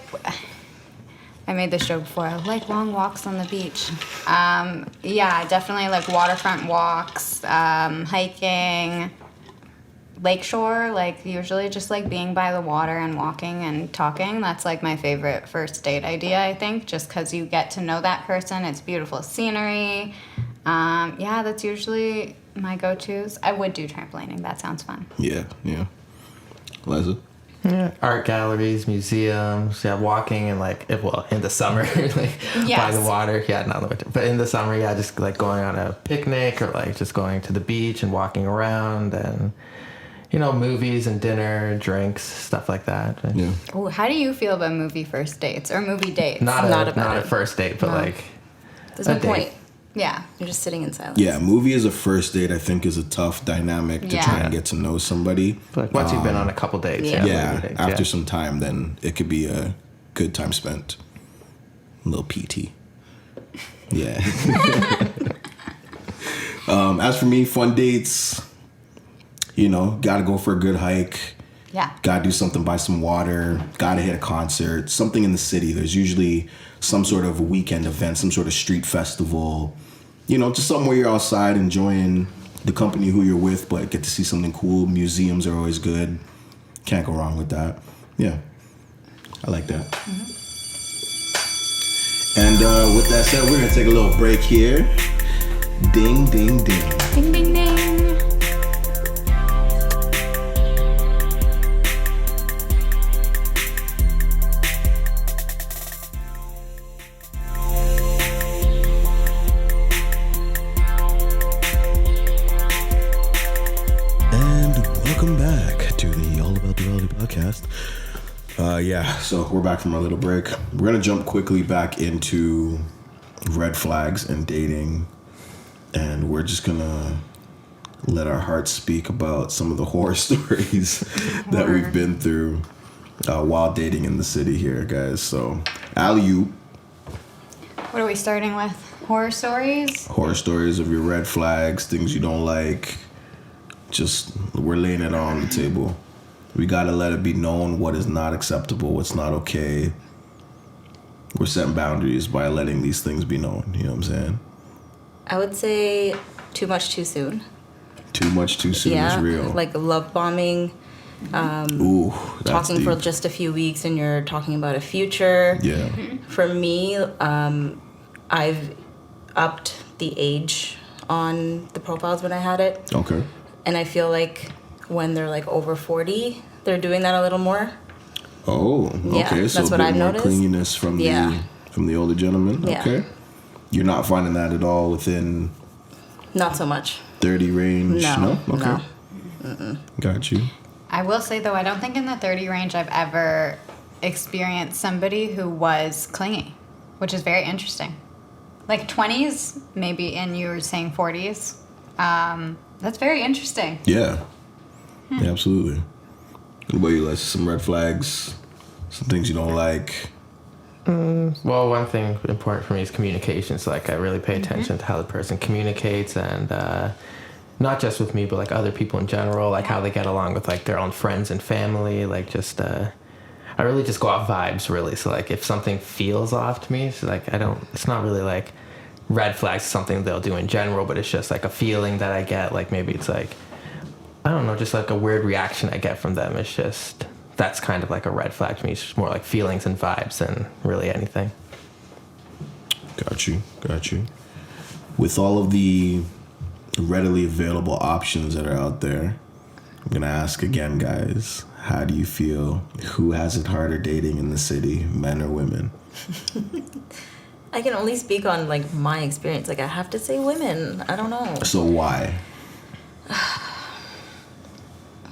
I made this joke before. I like long walks on the beach. Yeah, definitely like waterfront walks, hiking, lakeshore. Like usually just like being by the water and walking and talking. That's like my favorite first date idea. I think just because you get to know that person. It's beautiful scenery. Yeah, that's usually my go-tos. I would do trampolining. That sounds fun. Yeah. Liza? Yeah, art galleries, museums, yeah, walking and like in the summer, like by Yes. the water, yeah, not in the winter, but in the summer, yeah, just like going on a picnic or like just going to the beach and walking around and movies and dinner, drinks, stuff like that. Yeah. Ooh, how do you feel about movie first dates or movie dates? Not about a it. first date, but No. like There's a no date. point. Yeah. You're just sitting in silence. Yeah, movie as a first date, I think, is a tough dynamic to Yeah. try and get to know somebody. Like once you've been on a couple dates, Yeah. Yeah, movie dates, after yeah. some time, then it could be a good time spent. A little PT. Yeah. As for me, fun dates, gotta go for a good hike. Yeah. Gotta do something by some water. Gotta hit a concert. Something in the city. There's usually some sort of weekend event, some sort of street festival. Just something where you're outside enjoying the company who you're with, but get to see something cool. Museums are always good. Can't go wrong with that. Yeah. I like that. And with that said, we're going to take a little break here. Ding, ding, ding. Ding, ding, ding. And welcome back to the All About Duality podcast. So we're back from our little break. We're going to jump quickly back into red flags and dating. And we're just going to let our hearts speak about some of the horror stories that we've been through while dating in the city here, guys. So, alley-oop, What are we starting with? Horror stories? horror stories of your red flags, things you don't like. Just, we're laying it on the table. We gotta let it be known what is not acceptable, what's not okay. We're setting boundaries by letting these things be known. You know what I'm saying? I would say too much too soon. Too much too soon is real. Like love bombing, Ooh, that's talking deep. for just a few weeks and you're talking about a future. Yeah. For me, I've upped the age on the profiles when I had it. Okay. And I feel like when they're like over 40, they're doing that a little more. Oh, Yeah, okay. So that's a what bit I've more noticed. clinginess from the older gentleman. Yeah. Okay. You're not finding that at all within Not so much. 30 range? No, Okay. no. Got you. I will say, though, I don't think in the 30 range I've ever experienced somebody who was clingy, which is very interesting. Like 20s, maybe, and you were saying 40s. That's very interesting. Yeah. Yeah, absolutely. What about you, Les? Some red flags, some things you don't like. Well, one thing important for me is communication. So, like, I really pay attention to how the person communicates, and not just with me, but like other people in general, like how they get along with like their own friends and family. Like, just I really just go off vibes, really. So, like, if something feels off to me, it's like it's not really like red flags, something they'll do in general, but it's just like a feeling that I get. Like, maybe it's like, I don't know, just like a weird reaction I get from them. It's just, that's kind of like a red flag to me. It's just more like feelings and vibes than really anything. Got you. With all of the readily available options that are out there, I'm gonna ask again, guys. How do you feel? Who has it harder dating in the city, men or women? I can only speak on like my experience. Like I have to say women. I don't know. So why?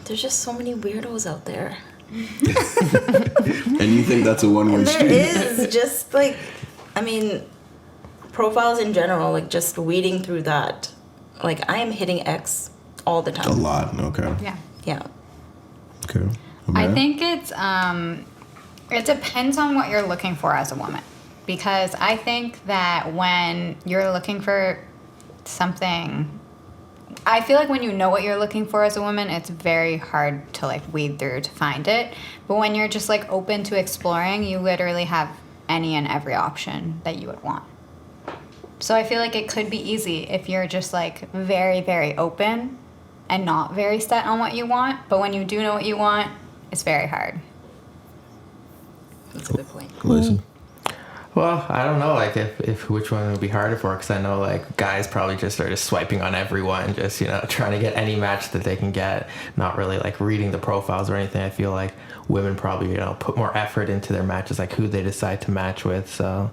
There's just so many weirdos out there. And you think that's a one-way street? There is just like, I mean, profiles in general, like just weeding through that. Like I am hitting X all the time. A lot. Okay. Yeah. Okay. I think it depends on what you're looking for as a woman. Because I think that when you're looking for something, I feel like when you know what you're looking for as a woman, it's very hard to like weed through to find it. But when you're just like open to exploring, you literally have any and every option that you would want. So I feel like it could be easy if you're just like very, very open and not very set on what you want. But when you do know what you want, it's very hard. That's a good point. Listen. Well, I don't know, like, if which one would be harder for, because I know, like, guys probably just are just swiping on everyone, just, you know, trying to get any match that they can get, not really, like, reading the profiles or anything. I feel like women probably, you know, put more effort into their matches, like, who they decide to match with, so.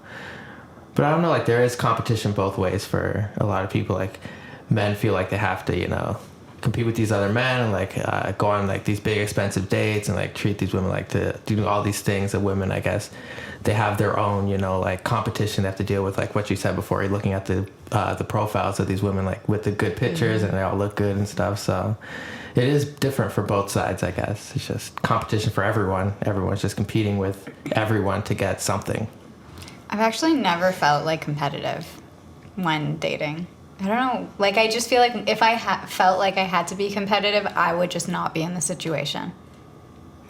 But I don't know, like, there is competition both ways for a lot of people. Like, men feel like they have to, you know, compete with these other men and, like, go on, like, these big expensive dates and, like, treat these women like to do all these things that women, I guess, they have their own, you know, like, competition they have to deal with, like what you said before. You're looking at the profiles of these women, like, with the good pictures, and they all look good and stuff. So it is different for both sides, I guess. It's just competition for everyone. Everyone's just competing with everyone to get something. I've actually never felt like competitive when dating. I don't know. Like, I just feel like if I felt like I had to be competitive, I would just not be in the situation.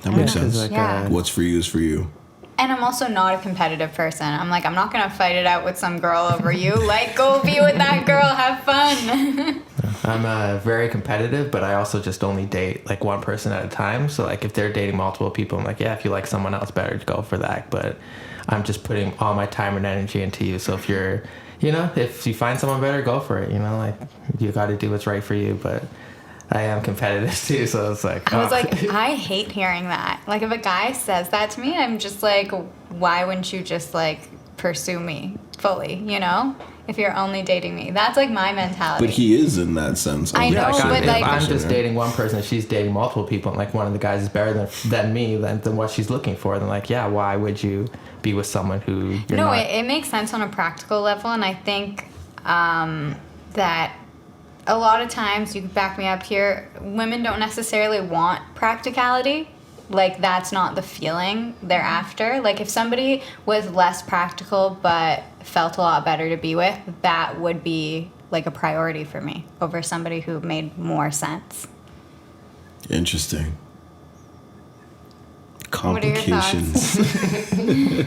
That makes sense. Like, Yeah. What's for you is for you. And I'm also not a competitive person. I'm like, I'm not going to fight it out with some girl over you. Like, go be with that girl. Have fun. I'm very competitive, but I also just only date, like, one person at a time. So, like, if they're dating multiple people, I'm like, yeah, if you like someone else better, go for that. But I'm just putting all my time and energy into you. So if you're, you know, if you find someone better, go for it. You know, like, you got to do what's right for you. But I am competitive too, so it's like... I was like, I hate hearing that. Like, if a guy says that to me, I'm just like, why wouldn't you just, like, pursue me fully, you know? If you're only dating me. That's, like, my mentality. But he is in that sense. I know, but, if like... I'm just dating one person, she's dating multiple people, and, like, one of the guys is better than me, than what she's looking for, then, like, yeah, why would you be with someone who you're No, not... it makes sense on a practical level, and I think that... A lot of times, you can back me up here, women don't necessarily want practicality. Like, that's not the feeling they're after. Like, if somebody was less practical but felt a lot better to be with, that would be, like, a priority for me over somebody who made more sense. Interesting. What are your Complications.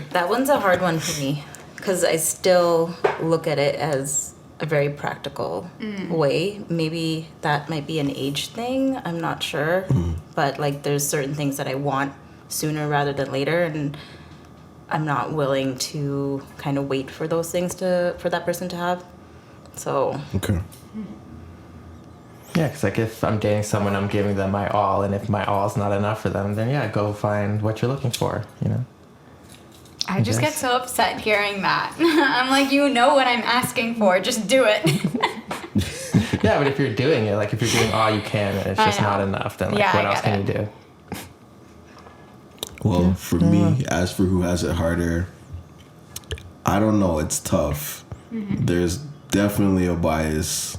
That one's a hard one for me because I still look at it as a very practical way. Maybe that might be an age thing. I'm not sure. But like there's certain things that I want sooner rather than later, and I'm not willing to kind of wait for those things for that person to have. So Okay. Yeah, because, like, if I'm dating someone, I'm giving them my all, and if my all is not enough for them, then, yeah, go find what you're looking for, you know? I just get so upset hearing that. I'm like, you know what I'm asking for. Just do it. Yeah, but if you're doing it, like, if you're doing all you can and it's just not enough, then, like, Yeah, what I else get can you it. do? Well, for me, as for who has it harder, I don't know. It's tough. There's definitely a bias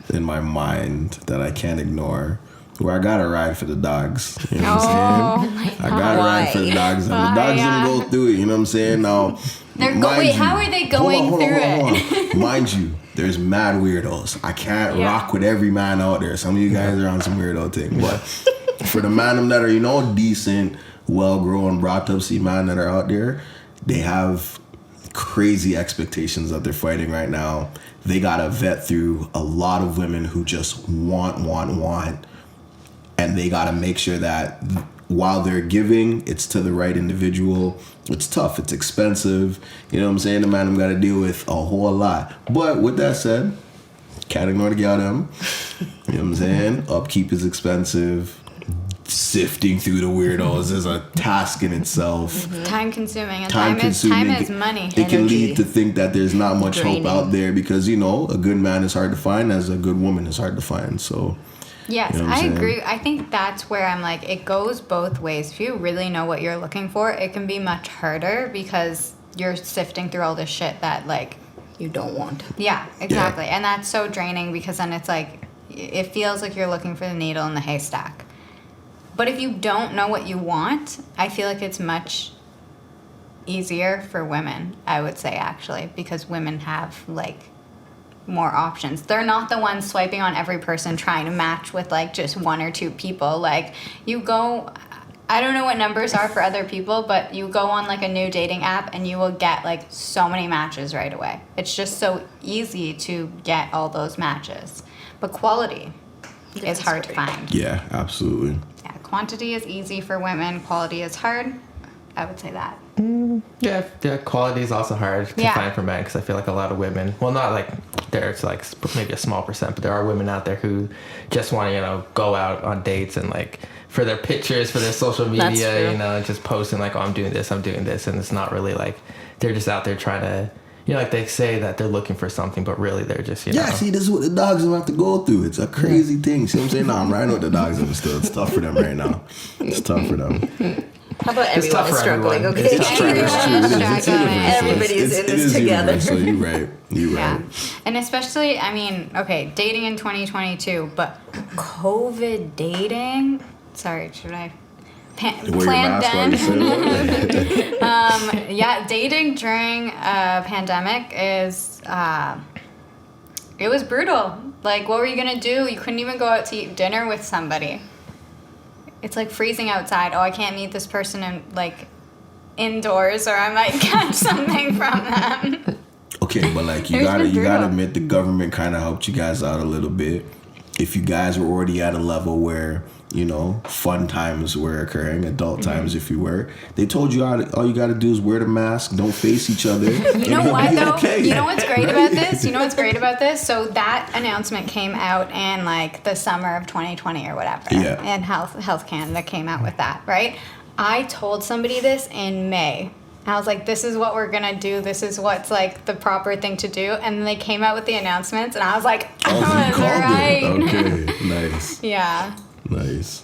in my mind that I can't ignore. Where I gotta ride for the dogs. You know what I'm saying? I gotta ride for the dogs. And the dogs yeah. didn't go through it. You know what I'm saying? Now, Wait, how are they going through it? Mind you, there's mad weirdos. I can't rock with every man out there. Some of you guys are on some weirdo thing. But for the man that are, you know, decent, well-grown, brought-up see man that are out there, they have crazy expectations that they're fighting right now. They gotta vet through a lot of women who just want. And they gotta make sure that while they're giving, it's to the right individual. It's tough. It's expensive. You know what I'm saying? The man got to deal with a whole lot. But with that said, can't ignore the gal them. You know what I'm saying? Upkeep is expensive. sifting through the weirdos is a task in itself. Time consuming, and Time consuming. time is money. It can Energy. lead to think that there's not much Draining. hope out there because, you know, a good man is hard to find as a good woman is hard to find. So, Yes, you know what I'm I saying? agree. I think that's where I'm like, it goes both ways. If you really know what you're looking for, it can be much harder because you're sifting through all this shit that, like, You don't want. yeah, exactly. And that's so draining because then it's like, it feels like you're looking for the needle in the haystack. But if you don't know what you want, I feel like it's much easier for women, I would say, actually, because women have, like, more options. They're not the ones swiping on every person trying to match with, like, just one or two people. Like, you go, I don't know what numbers are for other people, but you go on, like, a new dating app and you will get, like, so many matches right away. It's just so easy to get all those matches. But quality is hard to find. yeah, absolutely. Yeah, quantity is easy for women, quality is hard. I would say that. Yeah, quality is also hard to Yeah. find for men because I feel like a lot of women, well, not like there's like maybe a small percent, but there are women out there who just want to, you know, go out on dates and like for their pictures, for their social That's media, true. you know, just posting like, oh, I'm doing this, and it's not really like they're just out there trying to, you know, like they say that they're looking for something, but really they're just, you know. Yeah, see, this is what the dogs have to go through. It's a crazy thing. See what I'm saying? No, I'm riding with the dogs and still. It's tough for them right now. It's tough for them. How about It's tough everyone is for struggling? everyone. Okay. It's true. It's true. It is. It's Struggling. universal. Everybody's in It this is together. universal. You're right. You're Yeah. right. And especially, I mean, okay, dating in 2022, but COVID dating, sorry, should I? Wear your Planned mask while you say that. Yeah, dating during a pandemic is, it was brutal. Like, what were you gonna do? You couldn't even go out to eat dinner with somebody. It's like freezing outside. Oh, I can't meet this person in, like, indoors or I might catch something from them. Okay, but like you It's gotta been brutal. admit the government kind of helped you guys out a little bit. If you guys were already at a level where, you know, fun times were occurring, adult times if you were, they told you all you gotta do is wear the mask, don't face each other. You know what though? Okay. You know what's great Right? about this? You know what's great about this? So that announcement came out in like the summer of 2020 or whatever. Yeah. And Health Canada came out with that, right? I told somebody this in May. I was like, this is what we're gonna do. This is what's like the proper thing to do. And then they came out with the announcements, and I was like, Oh, you that's called right. it. Okay, nice. Yeah. Nice.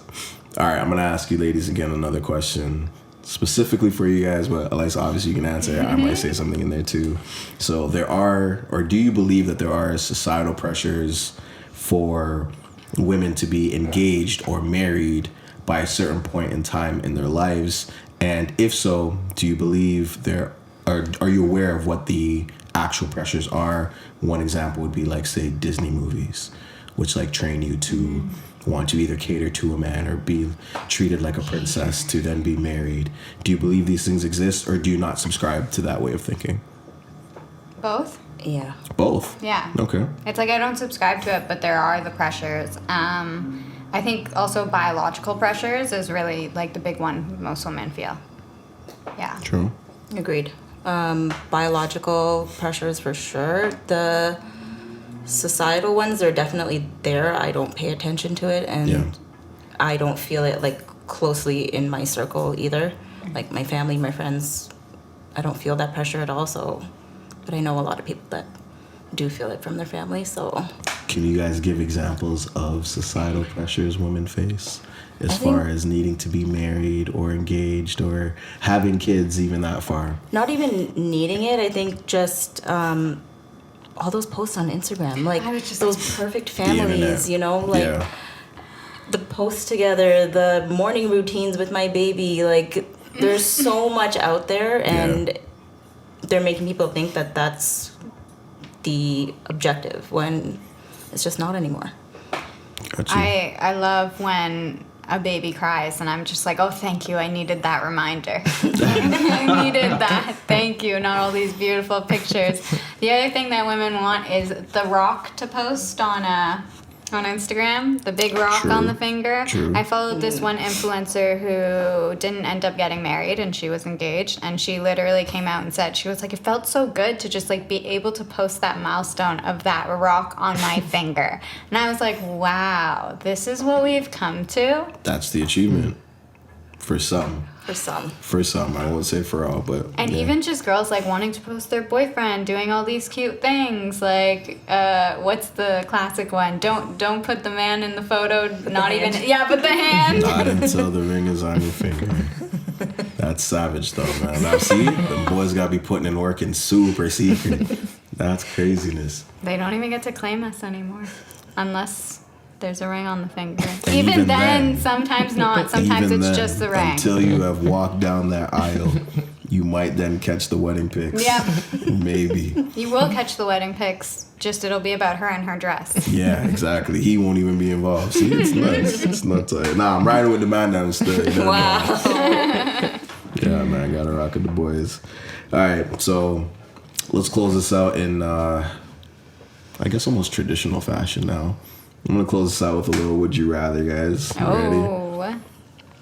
All right, I'm gonna ask you ladies again another question specifically for you guys, but Alyssa, obviously you can answer. I might say something in there too. So do you believe that there are societal pressures for women to be engaged or married by a certain point in time in their lives? And if so, do you believe are you aware of what the actual pressures are? One example would be like, say, Disney movies, which like train you to want to either cater to a man or be treated like a princess to then be married. Do you believe these things exist, or do you not subscribe to that way of thinking? Both? Yeah. Both? Yeah. Okay. It's like I don't subscribe to it, but there are the pressures. I think also biological pressures is really like the big one most women feel. Yeah. True. Agreed. Biological pressures for sure. The societal ones are definitely there. I don't pay attention to it, and Yeah. I don't feel it like closely in my circle either. Like my family, my friends, I don't feel that pressure at all. So, but I know a lot of people that do feel it from their family. So, Can you guys give examples of societal pressures women face as I think- far as needing to be married or engaged or having kids, even that far? not even needing it. I think just all those posts on Instagram, like I was just- those perfect The internet. families. You know, like. Yeah. The posts together, the morning routines with my baby, like there's so much out there, and they're making people think that that's the objective when it's just not anymore. Gotcha. I love when a baby cries and I'm just like, oh, thank you. I needed that reminder. I needed that. Thank you. Not all these beautiful pictures. The other thing that women want is The Rock to post on on Instagram, the big rock True. on the finger. True. I followed this one influencer who didn't end up getting married, and she was engaged, and she literally came out and said, she was like, it felt so good to just like be able to post that milestone of that rock on my finger. And I was like, wow, this is what we've come to. That's the achievement for some. For some. I won't say for all, but And even just girls like wanting to post their boyfriend doing all these cute things, like what's the classic one? Don't put the man in the photo. But the hand. Not until the ring is on your finger. That's savage though, man. Now see, the boys gotta be putting in work in super secret. That's craziness. They don't even get to claim us anymore, unless there's a ring on the finger. And Even then, sometimes not. Sometimes even it's then, just the ring. Until you have walked down that aisle, you might then catch the wedding pics. Yeah. Maybe. You will catch the wedding pics. Just it'll be about her and her dress. Yeah, exactly. He won't even be involved. See, it's nuts. It's nuts. Nah, I'm riding with the man down the stairs. Wow. Yeah, man, gotta rock with the boys. All right, so let's close this out in, I guess, almost traditional fashion now. I'm gonna close this out with a little "Would you rather," guys. You ready? Oh.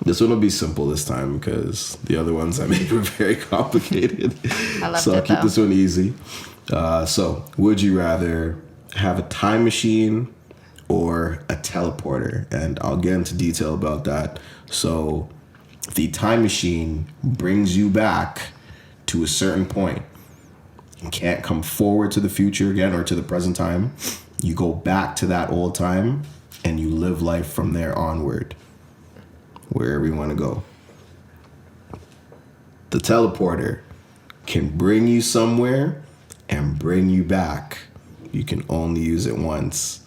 This one will be simple this time because the other ones I made were very complicated. I loved so I'll it, keep though. this one easy. So, would you rather have a time machine or a teleporter? And I'll get into detail about that. So, the time machine brings you back to a certain point. You can't come forward to the future again or to the present time. You go back to that old time and you live life from there onward, wherever you want to go. The teleporter can bring you somewhere and bring you back. You can only use it once.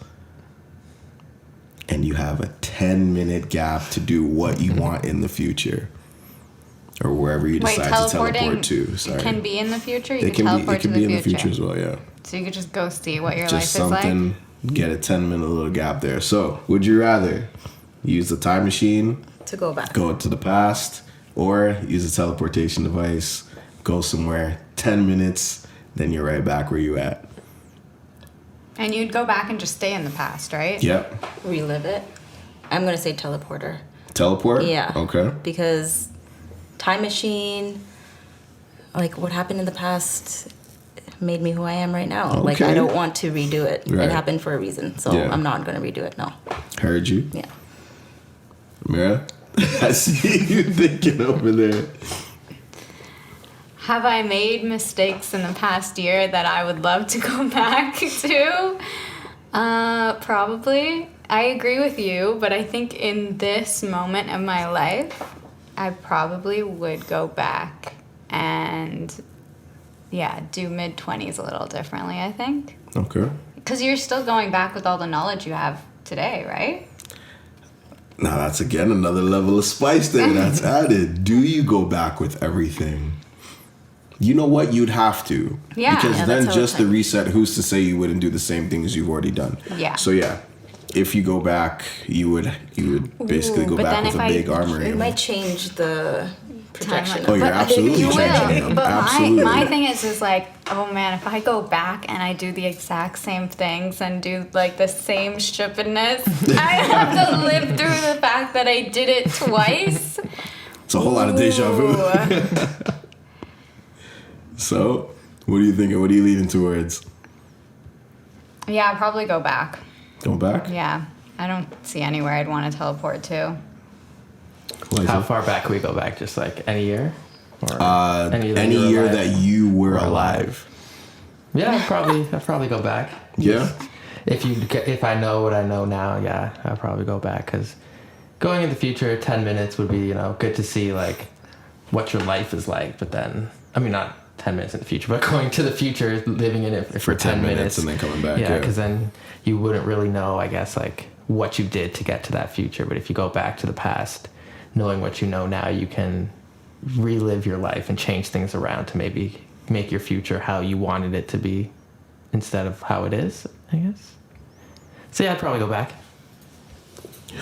And you have a 10-minute gap to do what you want in the future. Or wherever you decide to teleport to. Sorry. Can be in the future. It can teleport be to the in future. the future as well, yeah. So you could just go see what your Just life is like. something, get a 10-minute little gap there. So, would you rather use the time machine, To go back. go to the past, or use a teleportation device, go somewhere, 10 minutes, then you're right back where you at? And you'd go back and just stay in the past, right? Yep. Relive it. I'm going to say teleporter. Teleport? Yeah. Okay. Because time machine, like what happened in the past made me who I am right now. Like Okay. I don't want to redo it. Right. It happened for a reason. So Yeah. I'm not going to redo it. No. Heard you. Yeah. Mira? I see you thinking over there. Have I made mistakes in the past year that I would love to go back to? Probably. I agree with you, but I think in this moment of my life, I probably would go back and, do mid-20s a little differently, I think. Okay. Because you're still going back with all the knowledge you have today, right? Now that's again another level of spice there that's added. Do you go back with everything? You know what? You'd have to. Yeah. Because Yeah, then that's how just it's the reset, who's to say you wouldn't do the same things you've already done? Yeah. So if you go back, you would basically go but back then with if a big I- armory. It might change the projection. Oh, you're But absolutely you will. changing them. But Absolutely. my thing is like, oh man, if I go back and I do the exact same things and do like the same stupidness, I have to live through the fact that I did it twice. It's a whole lot of deja vu. Ooh. So, what are you thinking? What are you leaning towards? Yeah, I'd probably go back. Go back? Yeah, I don't see anywhere I'd want to teleport to. Liza? How far back can we go back? Just like any year? Or Any you were year alive? that you were Or alive. Yeah, I'd probably go back. Yeah? If I know what I know now, yeah, I'd probably go back because going in the future, 10 minutes would be good to see like what your life is like. But then, I mean, not 10 minutes in the future, but going to the future, living in it for 10 minutes and then coming back. Yeah, because then you wouldn't really know, I guess, like what you did to get to that future. But if you go back to the past, knowing what you know now, you can relive your life and change things around to maybe make your future how you wanted it to be instead of how it is, I guess. So yeah, I'd probably go back.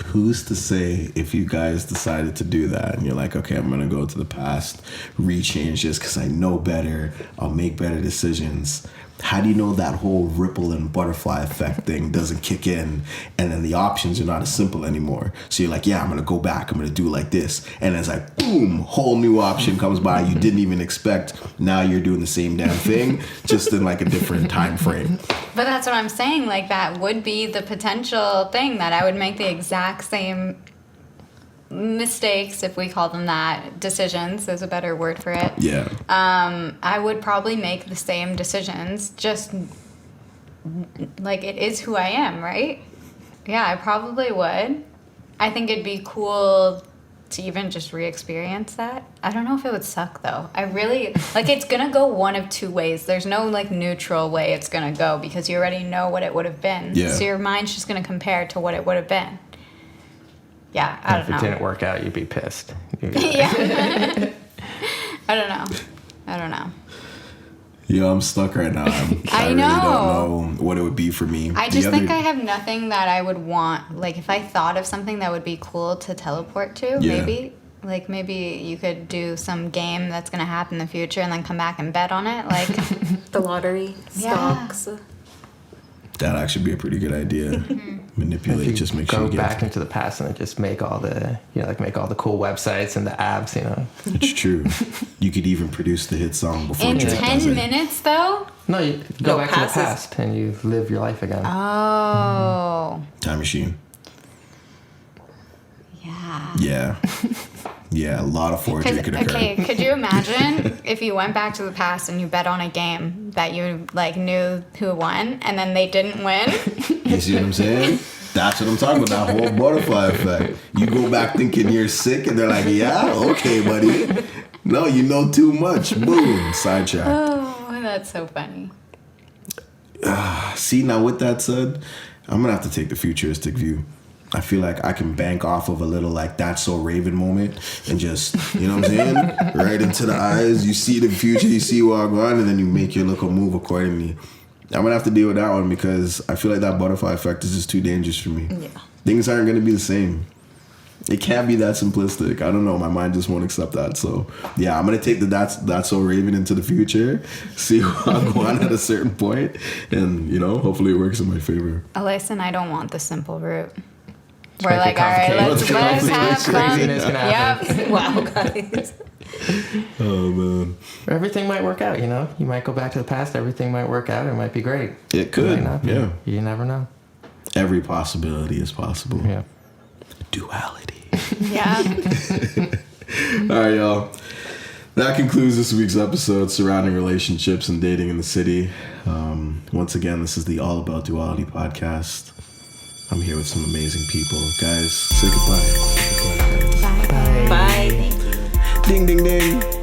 Who's to say if you guys decided to do that and you're like, okay, I'm going to go to the past, rechange this because I know better, I'll make better decisions. how do you know that whole ripple and butterfly effect thing doesn't kick in, and then the options are not as simple anymore? So you're like, yeah, I'm gonna go back, I'm gonna do like this, and it's like, boom, whole new option comes by you didn't even expect. Now you're doing the same damn thing, just in like a different time frame. But that's what I'm saying. Like, that would be the potential thing, that I would make the exact same mistakes, if we call them that, decisions is a better word for it. Yeah. I would probably make the same decisions, just like, it is who I am, right? Yeah, I probably would. I think it'd be cool to even just re-experience that. I don't know if it would suck, though. I really, like, it's gonna go one of two ways. There's no, like, neutral way it's gonna go, because you already know what it would have been. Yeah. So your mind's just gonna compare to what it would have been. Yeah, I don't know. If it didn't work out, you'd be pissed. Yeah. I don't know. Yeah, I'm stuck right now. I really don't know what it would be for me. I just think I have nothing that I would want. Like, if I thought of something that would be cool to teleport to, maybe you could do some game that's going to happen in the future and then come back and bet on it. Like, The lottery, stocks. That'd actually be a pretty good idea. Manipulate, just make sure you go back into the past and then just make all the, make all the cool websites and the apps, It's true. You could even produce the hit song before in Drake 10 does it. minutes, though? No, you go back to the past and you live your life again. Oh. Time machine. Yeah. Yeah. Yeah, a lot of forgery could occur. Okay, could you imagine if you went back to the past and you bet on a game that you, like, knew who won, and then they didn't win? You see what I'm saying? That's what I'm talking about, that whole butterfly effect. You go back thinking you're sick, and they're like, yeah, okay, buddy. No, you know too much. Boom, sidetrack. Oh, that's so funny. See, now with that said, I'm going to have to take the futuristic view. I feel like I can bank off of a little, like, That's So Raven moment and just, you know what I'm saying? Right into the eyes. You see the future, you see what I'm going, and then you make your little move accordingly. I'm going to have to deal with that one because I feel like that butterfly effect is just too dangerous for me. Yeah. Things aren't going to be the same. It can't be that simplistic. I don't know. My mind just won't accept that. So, yeah, I'm going to take the That's So Raven into the future, see what I'm going at a certain point, and, hopefully it works in my favor. Alyssa and I don't want the simple route. We're like, all right, let's have fun. Yep. Wow, guys. Oh, man. Everything might work out, You might go back to the past. Everything might work out. It might be great. It could. It might not be. Yeah. You never know. Every possibility is possible. Yeah. Duality. Yeah. All right, y'all. That concludes this week's episode surrounding relationships and dating in the city. Once again, this is the All About Duality podcast. I'm here with some amazing people. Guys, say goodbye. Bye. Bye. Thank you. Ding, ding, ding.